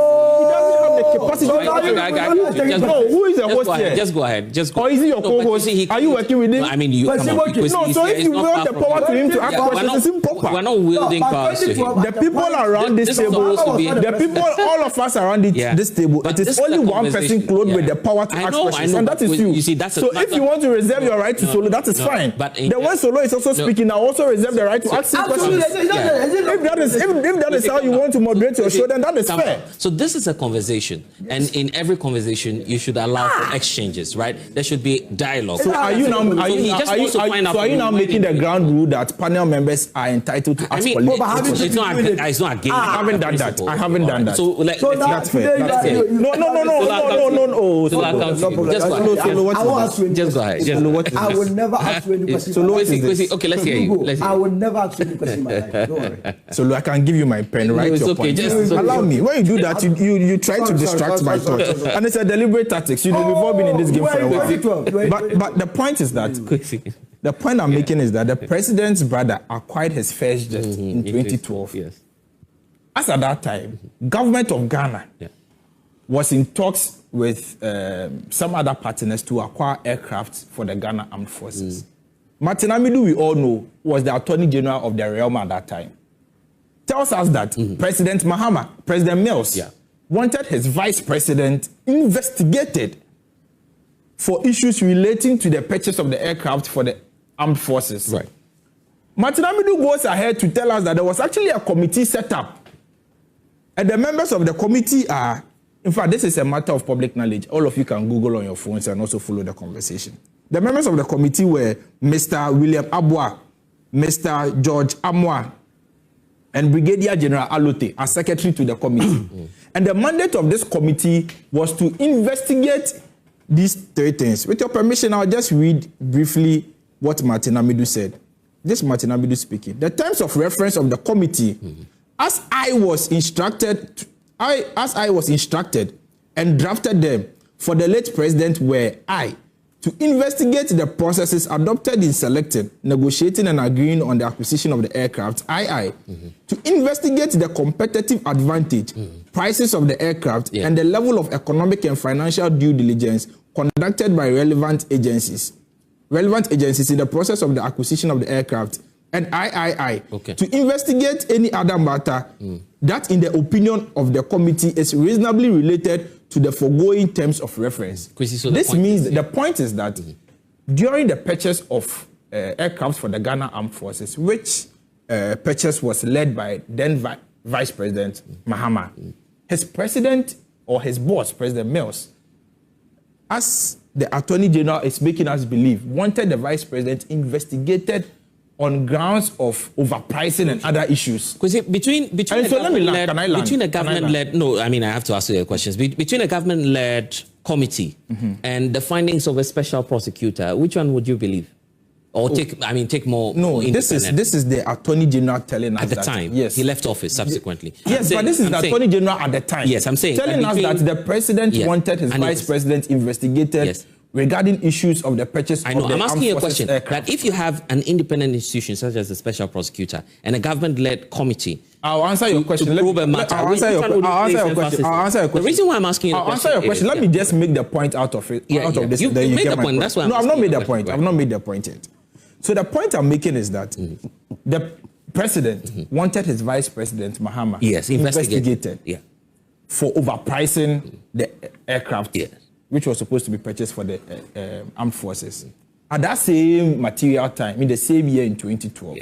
He doesn't have the capacity. No, who is the host here? Just go ahead. Or is he your co-host? Are you working with him? I mean, you come on. No, so if you wield the power to him to ask questions, it's improper. We're not wielding power to him. The people around this table, the people, all of us around this table, it is only one person clothed with the power to ask questions, and that is you. So if you want to reserve your right to Solo, that is fine. Then when Solo is also speaking, I also reserve the right to ask him questions. If that is how you want to moderate your show, then that is fair. So this is a conversation, and in every conversation, you should allow for exchanges, right? There should be dialogue. So are you now making the ground rule that panel members are entitled to ask questions? It's not against. I haven't done that. I haven't done that. So that's fair. That's fair. No. Just go ahead. I will never ask you any question. Okay, let's hear you. I will never ask you any question in my life. Don't worry. So I can give you my pen, right? Your point. Allow me. When you do that, you try to distract my thoughts, and it's a deliberate tactic. We've all been in this game for a while. But the point is that the point I'm making is that the president's brother acquired his first jet in 2012. Yes. As at that time, government of Ghana was in talks with some other partners to acquire aircraft for the Ghana Armed Forces. Martin Amidu, we all know, was the Attorney General of the realm at that time. Tells us that President Mahama, President Mills, wanted his vice president investigated for issues relating to the purchase of the aircraft for the armed forces. Right. Martin Amidu goes ahead to tell us that there was actually a committee set up. And the members of the committee are, in fact, this is a matter of public knowledge. All of you can Google on your phones and also follow the conversation. The members of the committee were Mr. William Abua, Mr. George Amwa, and Brigadier General Alote as secretary to the committee. And the mandate of this committee was to investigate these three things. With your permission, I'll just read briefly what Martin Amidu said. This is Martin Amidu speaking. The terms of reference of the committee, as I was instructed and drafted them for the late president were I, to investigate the processes adopted in selecting, negotiating, and agreeing on the acquisition of the aircraft, II, to investigate the competitive advantage, prices of the aircraft, and the level of economic and financial due diligence conducted by relevant agencies in the process of the acquisition of the aircraft, and III, to investigate any other matter that, in the opinion of the committee, is reasonably related to the foregoing terms of reference. So this means the point is that during the purchase of aircraft for the Ghana Armed Forces, which purchase was led by then Vice President Mahama, his president or his boss, President Mills, as the Attorney General is making us believe, wanted the Vice President investigated on grounds of overpricing and other issues. Because between a government-led, no, I mean, I have to ask you questions. Between a government-led committee and the findings of a special prosecutor, which one would you believe? Or take more? No, this is the Attorney General telling us at the time. Yes, he left office subsequently. Yes, but this is the Attorney General at the time. Yes, I'm saying telling us that the president wanted his Vice President investigated regarding issues of the purchase of the I'm asking you a question. Aircraft. That if you have an independent institution such as the special prosecutor and a government-led committee, I'll answer your question. I'll answer your question. The reason why I'm asking you I'll answer your question. Let me just make the point out of it. Out of this. You made the point. That's why I've not made the point. I've not made the point yet. So the point I'm making is that the president wanted his Vice President Mahama investigated for overpricing the aircraft, which was supposed to be purchased for the armed forces. At that same material time, in the same year in 2012,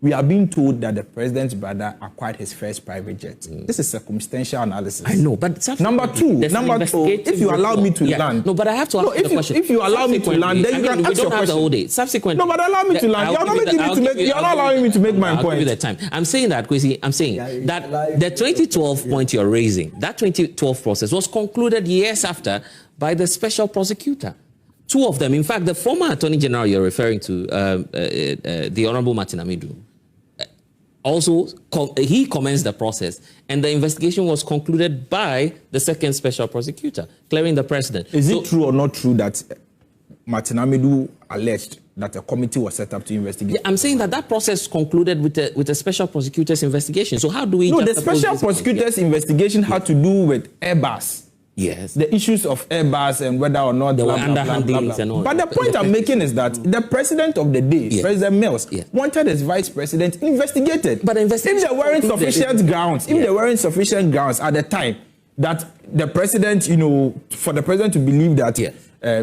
we are being told that the president's brother acquired his first private jet. This is circumstantial analysis. I know, but number two, if you allow me to land. No, but I have to ask the question. If you allow me to land, then you can ask your question. The whole day. Subsequently. No, but allow me to land. You're not allowing me to make my point. I'll give you the time. I'm saying that, Kwesi, that the 2012 point you're raising, that 2012 process was concluded years after by the special prosecutor. Two of them. In fact, the former Attorney General you're referring to, the Honorable Martin Amidu, also, he commenced the process, and the investigation was concluded by the second special prosecutor, clearing the president. Is it true or not true that Martin Amidu alleged that a committee was set up to investigate? Yeah, I'm saying that process concluded with the special prosecutor's investigation. So how do we... No, the special prosecutor's investigation had to do with Airbus. Yes. The issues of Airbus and whether or not... There were underhandings and all. But the point I'm making is that the president of the day, President Mills, wanted his Vice President investigated. But if there weren't sufficient grounds, at the time that the president, for the president to believe that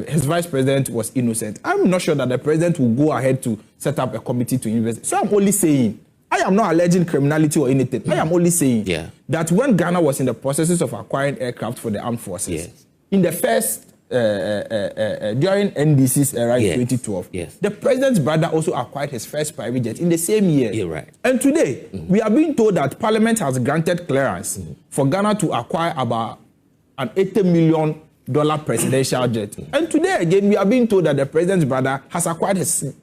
his Vice President was innocent, I'm not sure that the president will go ahead to set up a committee to investigate. So I'm only saying... I am not alleging criminality or anything. I am only saying that when Ghana was in the processes of acquiring aircraft for the armed forces, in the first, during NDC's era in 2012, the president's brother also acquired his first private jet in the same year. You're right. And today, we are being told that Parliament has granted clearance for Ghana to acquire about an $80 million presidential jet. And today, again, we are being told that the president's brother has acquired his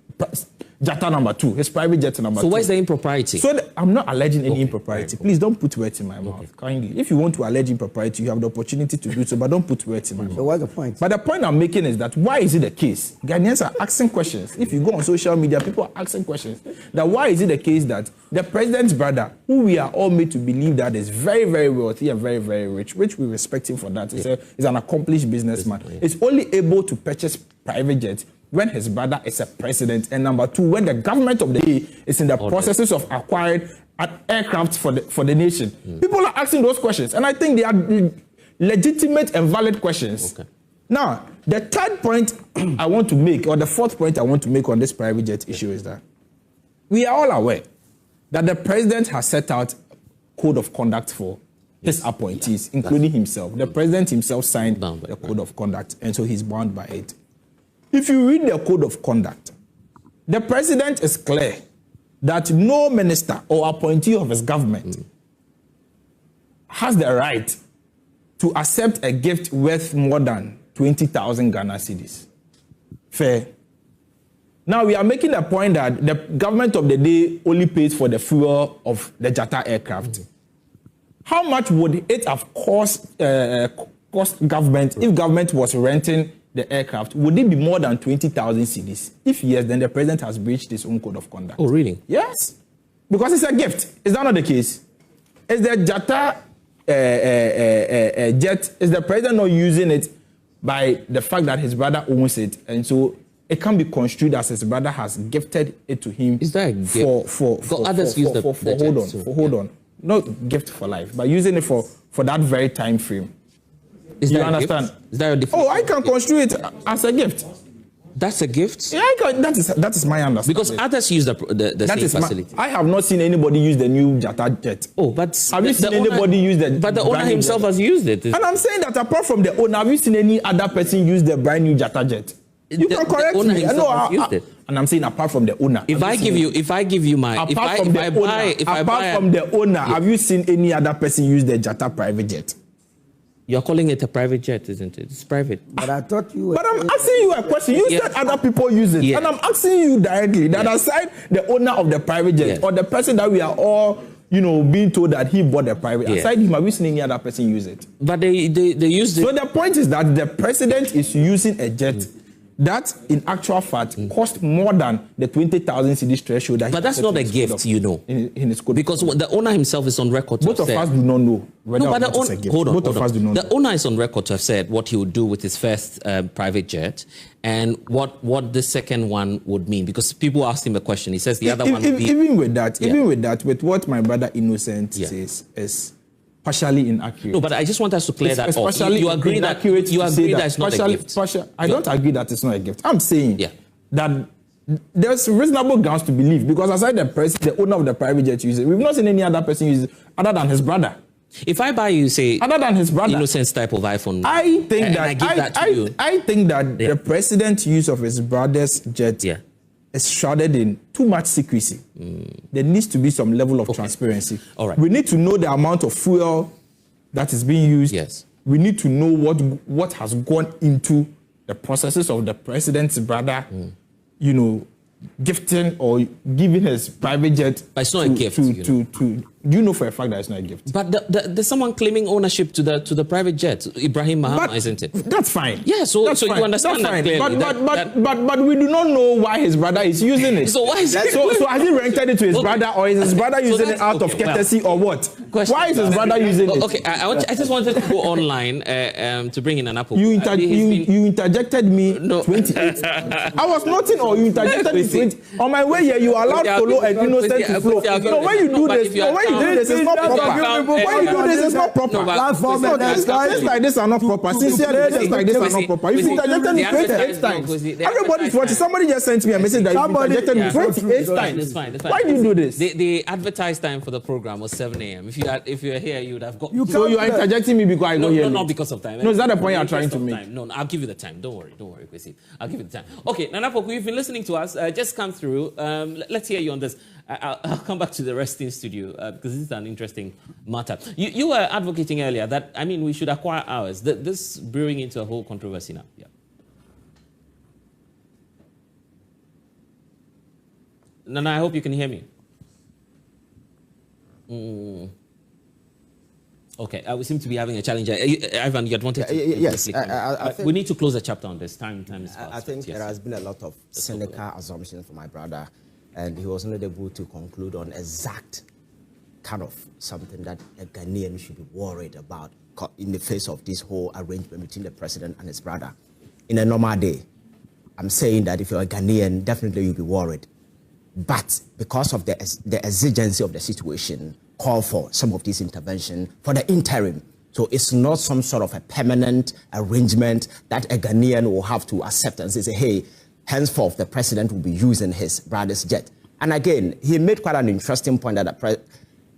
Jata number 2, his private jet number 2. So where's the impropriety? So I'm not alleging any impropriety. Please don't put words in my mouth, kindly. If you want to allege impropriety, you have the opportunity to do so, but don't put words in my mouth. So what's the point? But the point I'm making is that why is it the case? Ghanaians are asking questions. If you go on social media, people are asking questions. That why is it the case that the president's brother, who we are all made to believe that is very, very wealthy and very, very rich, which we respect him for that, he's an accomplished businessman, is only able to purchase private jets when his brother is a president, and number 2, when the government of the day is in the processes of acquiring aircraft for the nation. People are asking those questions, and I think they are legitimate and valid questions. Now, the third point I want to make, or the fourth point I want to make on this private jet issue is that we are all aware that the president has set out code of conduct for his appointees, including himself. The president himself signed the code of conduct, and so he's bound by it. If you read the code of conduct, the president is clear that no minister or appointee of his government has the right to accept a gift worth more than 20,000 Ghana cedis. Fair. Now, we are making a point that the government of the day only pays for the fuel of the Jata aircraft. How much would it have cost government if government was renting the aircraft, would it be more than 20,000 cedis? If yes, then the president has breached his own code of conduct. Oh, really? Yes. Because it's a gift. Is that not the case? Is the Jata jet, is the president not using it by the fact that his brother owns it? And so it can be construed as his brother has gifted it to him. Is that a gift? For others use the hold on, jet, hold on. Not gift for life, but using it for that very time frame. Is you that understand? A gift? Is that a different? Oh, I can construe it as a gift. That's a gift? Yeah, that is my understanding. Because others use the same facility. I have not seen anybody use the new Jata jet. Oh, but have you seen anybody use the? But the owner himself has used it. And I'm saying that apart from the owner, have you seen any other person use the brand new Jata jet? You can correct owner me. Himself has used it. And I'm saying apart from the owner. If I give you my, apart from the owner, have you seen any other person use the Jata private jet? You're calling it a private jet, isn't it? It's private. But I thought you were... But I'm asking you a question. You said other people use it. And I'm asking you directly that aside the owner of the private jet or the person that we are all, being told that he bought the private, aside him, have you seen any other person use it? But they used it. So the point is that the president is using a jet that, in actual fact, cost more than the 20,000 cedis threshold. But that's not a gift, in his code. Because the owner himself is on record to both of us do not know whether or not it's a gift. Both of us do not know. The owner is on record to have said what he would do with his first private jet and what the second one would mean. Because people asked him a question. He says the other one would be... Even with that, with what my brother Innocent says is partially inaccurate. No, but I just want us to clear that off. You agree that it's not a gift? I don't agree that it's not a gift. I'm saying that there's reasonable grounds to believe, because aside the owner of the private jet uses it, we've not seen any other person use it other than his brother. If I buy you, say, other than his brother, Innocent's type of iPhone, I think that you, the president's use of his brother's jet is shrouded in too much secrecy. There needs to be some level of transparency. All right. We need to know the amount of fuel that is being used. Yes. We need to know what has gone into the processes of the president's brother, gifting or giving his private jet. But it's not a gift. You know for a fact that it's not a gift. But there's someone claiming ownership to the private jet. Ibrahim Mahama, isn't it? That's fine. Yeah, so you understand that clearly. But we do not know why his brother is using it. So why is so has he rented it to his brother, or is his brother using it out of courtessy, or what? Why is his brother using it? Okay, I just wanted to go online to bring in an apple. You interjected me 28. I was noting, or you interjected me 20. On my way here, you allowed Polo and Innocent to flow. No, when you do this, it's not proper. When you do this, it's not proper. Things like this are not proper. Sincerely, things like this are not proper. You interjected me 28 times. Everybody's watching. Somebody just sent me a message that you interjected me 28 times. It's fine. Why do you do this? The advertised time for the program was 7 a.m. If you were here, you would have got... So you are interjecting me because I go here? No, not because of time. No, is that the point you're trying to make? No, I'll give you the time. Don't worry, Kwesi. I'll give you the time. Okay, Nana Poku, you've been listening to us. Just come through. Let's hear you on this. I'll come back to the rest in studio because this is an interesting matter. You were advocating earlier that, we should acquire ours. This brewing into a whole controversy now. Yeah. Nana, I hope you can hear me. Okay, we seem to be having a challenge. Ivan, you had wanted to... Yes. We need to close the chapter on this. Time is fast. I think there has been a lot of cynical assumptions from my brother, and he was not able to conclude on exact kind of something that a Ghanaian should be worried about in the face of this whole arrangement between the president and his brother. In a normal day, I'm saying that if you're a Ghanaian, definitely you'll be worried. But because of the exigency of the situation, call for some of this intervention for the interim. So it's not some sort of a permanent arrangement that a Ghanaian will have to accept and say, hey, henceforth the president will be using his brother's jet. And again, he made quite an interesting point that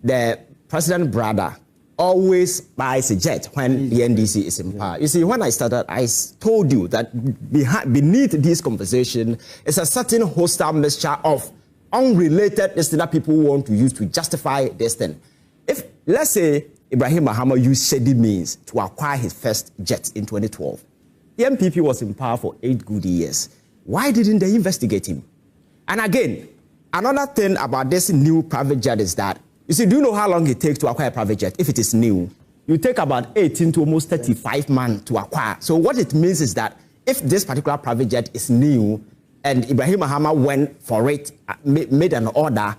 the president's brother always buys a jet when the NDC is in power. You see, when I started, I told you that beneath this conversation is a certain hostile mixture of unrelated this thing that people want to use to justify this thing. If, let's say, Ibrahim Mahama used shady means to acquire his first jet in 2012, the MPP was in power for 8 good years. Why didn't they investigate him? And again, another thing about this new private jet is that, you see, do you know how long it takes to acquire a private jet if it is new? You take about 18 to almost 35 months to acquire. So what it means is that if this particular private jet is new and Ibrahim Mahama went for it, made an order,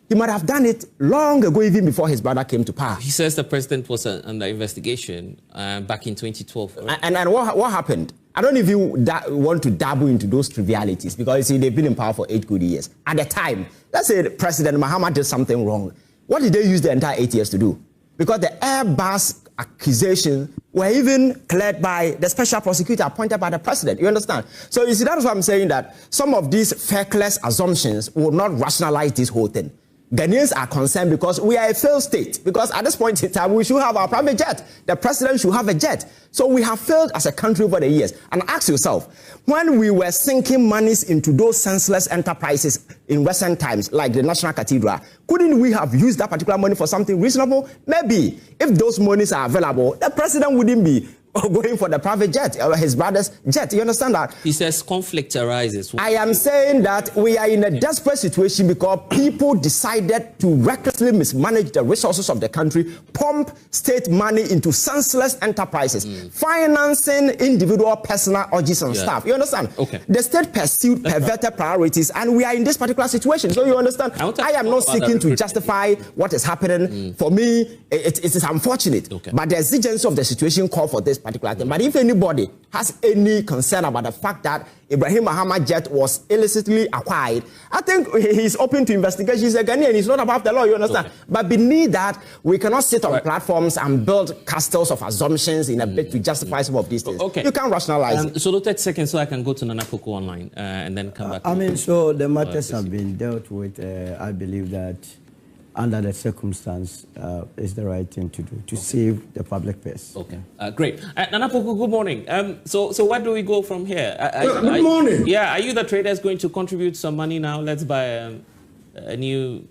he might have done it long ago, even before his brother came to power. He says the president was under investigation back in 2012. Right? And what happened? I don't know if you want to dabble into those trivialities, because you see, they've been in power for 8 good years. At the time, let's say President Mahama did something wrong. What did they use the entire 8 years to do? Because the Airbus accusations were even cleared by the special prosecutor appointed by the president. You understand? So you see, that's why I'm saying that some of these feckless assumptions will not rationalize this whole thing. Ghanaians are concerned because we are a failed state. Because at this point in time, we should have our private jet. The president should have a jet. So we have failed as a country over the years. And ask yourself, when we were sinking monies into those senseless enterprises in recent times, like the National Cathedral, couldn't we have used that particular money for something reasonable? Maybe. If those monies are available, the president wouldn't be going for the private jet or his brother's jet. You understand that? He says conflict arises. I am saying that we are in a desperate situation because people decided to recklessly mismanage the resources of the country, pump state money into senseless enterprises, financing individual personal urges and stuff. You understand? Okay. The state pursued perverted priorities, and we are in this particular situation. So you understand? I am not seeking to justify what is happening. For me, it is unfortunate. Okay. But the exigency of the situation call for this particular thing. But if anybody has any concern about the fact that Ibrahim Mahama jet was illicitly acquired, I think he's open to investigation. He's a Ghanaian. He's not above the law. You understand? Okay. But beneath that, we cannot sit on platforms and build castles of assumptions in a bit to justify some of these things. Okay. You can't rationalize it. So 30 seconds so I can go to Nana Poku online and then come back. I mean, so the matters have been dealt with. I believe that under the circumstance, is the right thing to do to save the public purse. Okay, great. Nana Poku, good morning. So where do we go from here? Good morning. Yeah, are you the traders going to contribute some money now? Let's buy a new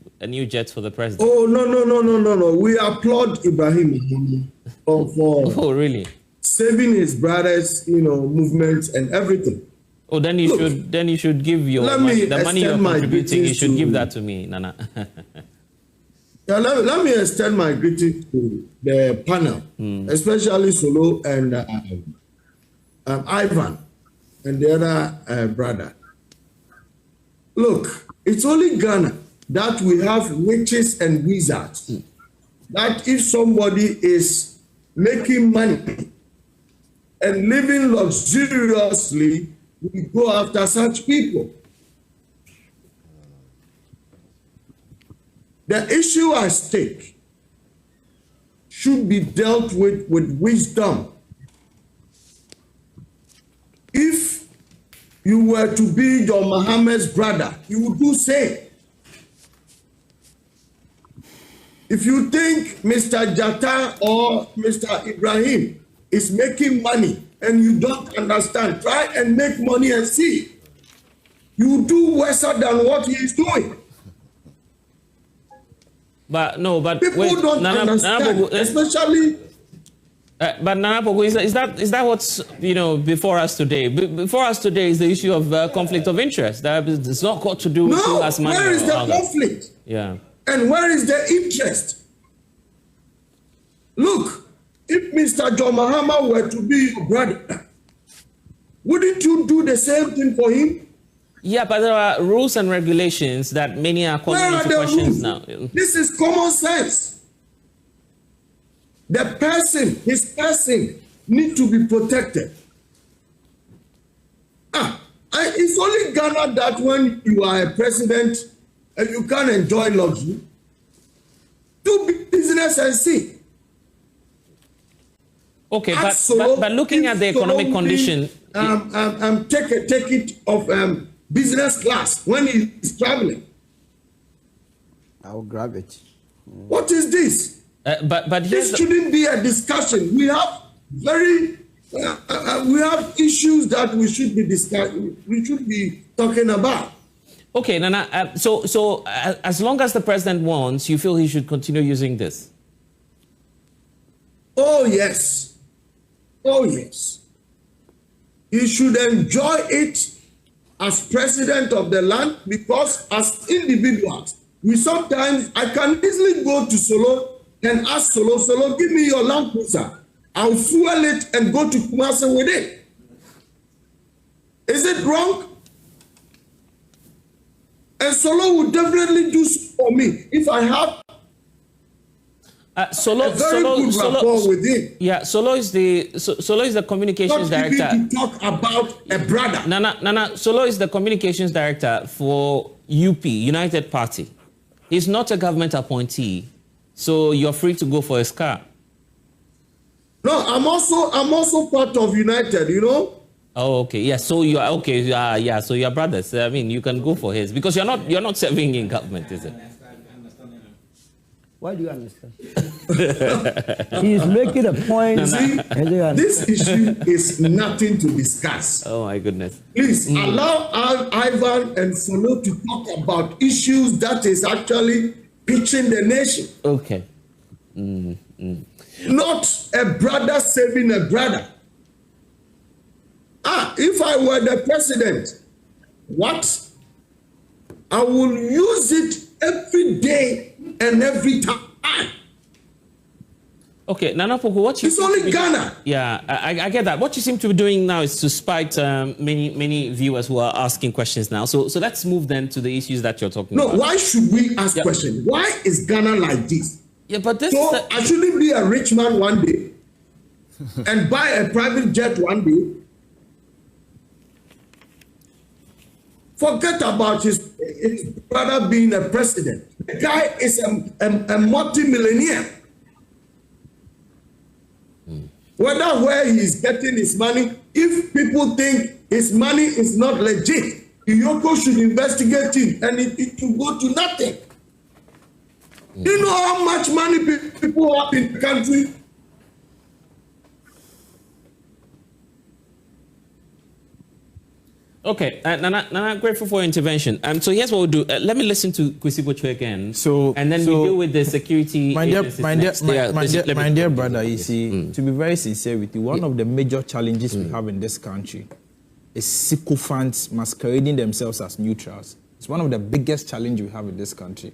jet for the president. Oh no! We applaud Ibrahim for really saving his brothers, movements and everything. Oh, then you should give your the money you're contributing. You should give that to me, Nana. Yeah, let me extend my greeting to the panel, especially Solo and Ivan and the other brother. Look, it's only Ghana that we have witches and wizards. That if somebody is making money and living luxuriously, we go after such people. The issue at stake should be dealt with wisdom. If you were to be John Mahama's brother, you would do same. If you think Mr. Jatta or Mr. Ibrahim is making money and you don't understand, try and make money and see. You do worse than what he is doing. But people wait, don't understand, especially. But Nana Poku, is that what's before us today? Before us today is the issue of conflict of interest. That it's not got to do with who has money. Where is the conflict? Yeah. And where is the interest? Look, if Mr. John Mahama were to be your brother, wouldn't you do the same thing for him? Yeah, but there are rules and regulations that many are calling into questions now. This is common sense. His person, need to be protected. It's only Ghana that when you are a president and you can't enjoy luxury, do business and see. Okay, but looking at the economic condition, take it of business class when he's traveling. I'll grab it. What is this? But this shouldn't be a discussion. We have we have issues that we should be discussing. We should be talking about. Okay, Nana. So as long as the president wants, you feel he should continue using this? Oh yes. Oh yes. He should enjoy it as president of the land, because as individuals, I can easily go to Solo and ask Solo, give me your Land Cruiser. I'll fuel it and go to Kumasi with it. Is it wrong? And Solo would definitely do so for me if I have Solo, a very good rapport with him. Yeah, Solo is the communications Not director. even to talk about a brother. Nana, Solo is the communications director for UP, United Party. He's not a government appointee, so you're free to go for his car. No, I'm also part of United, you know. Oh, okay. Yeah, so you are okay. Yeah, so you're brothers. I mean, you can go for his because you're not serving in government, is it? Why do you understand? He's making a point. See, this issue is nothing to discuss. Oh my goodness. Please allow Ivan and Solo to talk about issues that is actually pitching the nation. Okay. Not a brother saving a brother. If I were the president, what? I will use it every day and every time. Okay, Nana Poko, what you... It's only Ghana. Yeah, I get that. What you seem to be doing now is to spite many viewers who are asking questions now. So let's move then to the issues that you're talking about. No, why should we ask questions? Why is Ghana like this? Yeah, but this so I shouldn't be a rich man one day and buy a private jet one day. Forget about his brother being a president. The guy is a multi-millionaire. Whether where he's getting his money, if people think his money is not legit, Iyoko should investigate it and it will go to nothing. You know how much money people have in the country? Okay, Nana, grateful for your intervention. So here's what we'll do. Let me listen to Kwesi Bocho again. And then we deal with the security. My dear brother, you see, to be very sincere with you, one of the major challenges we have in this country is sycophants masquerading themselves as neutrals. It's one of the biggest challenges we have in this country.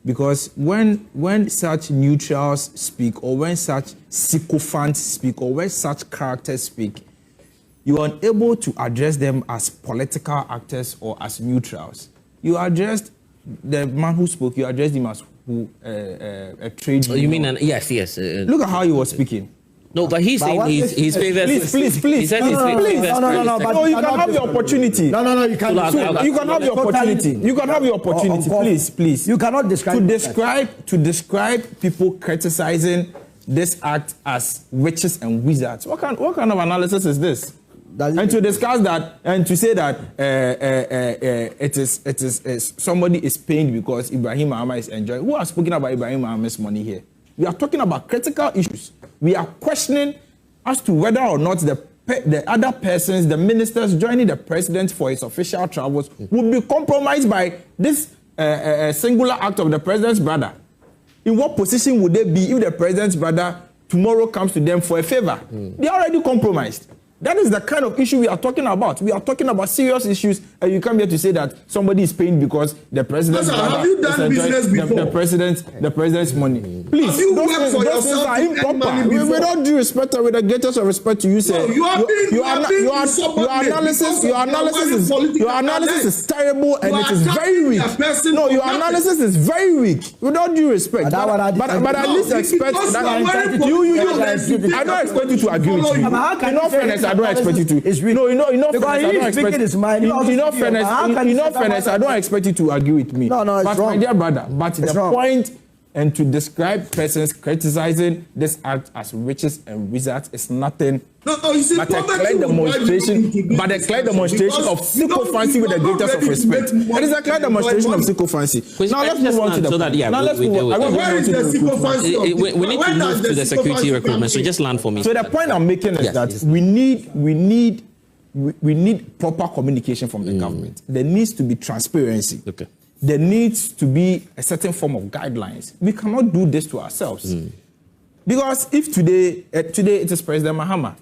Because when such neutrals speak, or when such sycophants speak, or when such characters speak, you are unable to address them as political actors or as neutrals. You addressed the man who spoke, you addressed him as a trade union. You mean, yes. Look at how he was speaking. No, but he's saying his favorite. Please. He said his favorite. No, you can have the opportunity. No, you can't. You can have the opportunity. You can have the opportunity. Please. You cannot describe. To describe people criticizing this act as witches and wizards. What kind of analysis is this? And to discuss that and to say that it is somebody is pained because Ibrahim Mahama is enjoying. Who has spoken about Ibrahim Mahama's money here? We are talking about critical issues. We are questioning as to whether or not the other persons, the ministers joining the president for his official travels, would be compromised by this singular act of the president's brother. In what position would they be if the president's brother tomorrow comes to them for a favor? They are already compromised. That is the kind of issue we are talking about. We are talking about serious issues, and you come here to say that somebody is paying because the president's brother have you done business before? The president's money. Please, have you worked for those things are improper. With all due respect, with the greatest of respect to you, sir. No, your analysis is terrible and it is very weak. No, your analysis is very weak. With all due respect, but at least expect that. I don't expect you to agree with me. In all fairness, I don't expect you to. No, in all fairness, I don't expect you to agree with me. No, it's but wrong. My dear brother, but the point and to describe persons criticizing this act as witches and wizards is nothing but a clear demonstration of sycophancy with the greatest of respect. It is a clear demonstration of sycophancy. Now let's move on to the point. Now let's move on. We need to move to the security recruitment. So just land for me. So the point I'm making is that we need proper communication from the government. There needs to be transparency. Okay. There needs to be a certain form of guidelines. We cannot do this to ourselves. Because if today it is President Mahama,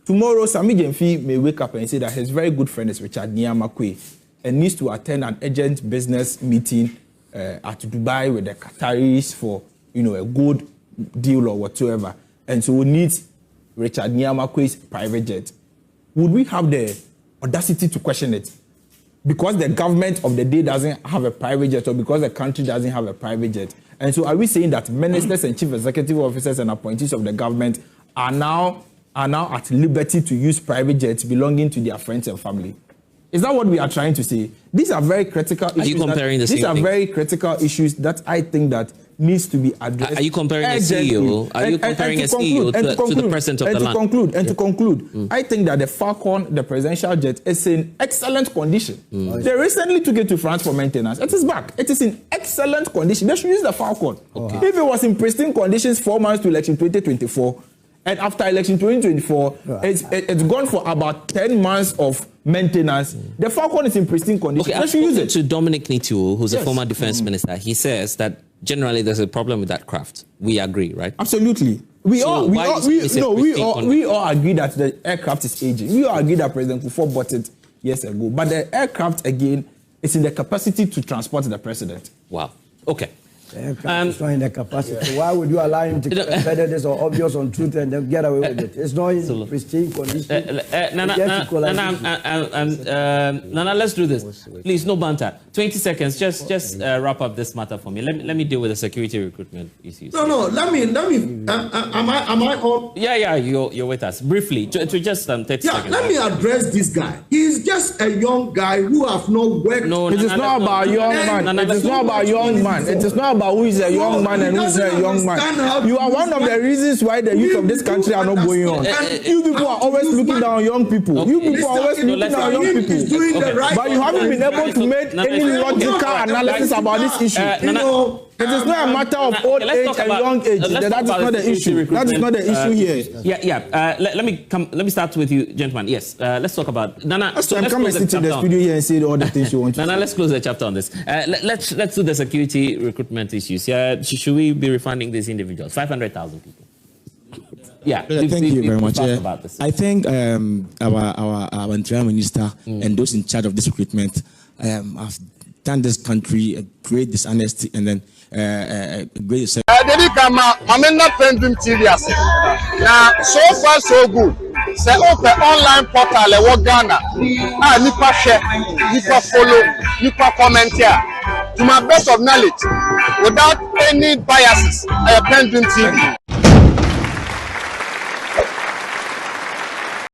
tomorrow Sami Jemfi may wake up and say that his very good friend is Richard Niamakwe and needs to attend an urgent business meeting at Dubai with the Qataris for a good deal or whatsoever. And so we need Richard Niamakwe's private jet. Would we have the audacity to question it. Because the government of the day doesn't have a private jet, or because the country doesn't have a private jet. And so are we saying that ministers and chief executive officers and appointees of the government are now at liberty to use private jets belonging to their friends and family? Is that what we are trying to say? These are very critical issues. Are you comparing the same things? These are very critical issues that I think that needs to be addressed. Are you comparing a CEO? Are you comparing a CEO to the president of the land? To conclude, I think that the Falcon, the presidential jet, is in excellent condition. They recently took it to France for maintenance. It is back. It is in excellent condition. They should use the Falcon. If it was in pristine conditions 4 months to election 2024, and after election 2024, it's gone for about 10 months of maintenance. The Falcon is in pristine condition. Okay, Let's use it. To Dominic Nituo, who's a former defense minister, he says that generally there's a problem with that craft. We agree, right? Absolutely. We all agree that the aircraft is aging. We all agree that President Kufuor bought it years ago. But the aircraft, again, is in the capacity to transport the president. Wow. Okay. It's not in the capacity. Why would you allow him to consider this or obvious on truth and then get away with it? It's not in pristine condition. Nana, let's do this. Please, no banter. 20 seconds. Just wrap up this matter for me. Let me deal with the security recruitment issues. No. Let me. Am I on? Yeah. You're with us briefly. To just 30 seconds. Let me address this guy. He's just a young guy who have not worked. No, it is not about young man. It is not about young man. It is not about who is a young man and who is a young man. You are one of the reasons why the youth of this country are not going on. You people are always looking down on young people. You people are always looking down on young people. But you haven't been able to make any logical analysis about this issue. It is not a matter of old age and young age. That is not the issue. That is not the issue here. Let me start with you, gentlemen. Yes. Let's talk about Nana. Come and sit in the studio here and say all the things you want to. Nana, let's close the chapter on this. Let's do the security recruitment issues. Yeah. Should we be refunding these individuals? 500,000 people. Yeah. Thank you very much. I think our interim minister and those in charge of this recruitment have done this country a great dishonesty and then great. Mahama PENDREAM TV. Now, so far so good. Say open online portal e Ghana. Nipa share, nipa follow, nipa comment here. To my best of knowledge, without any biases, PENDREAM TV.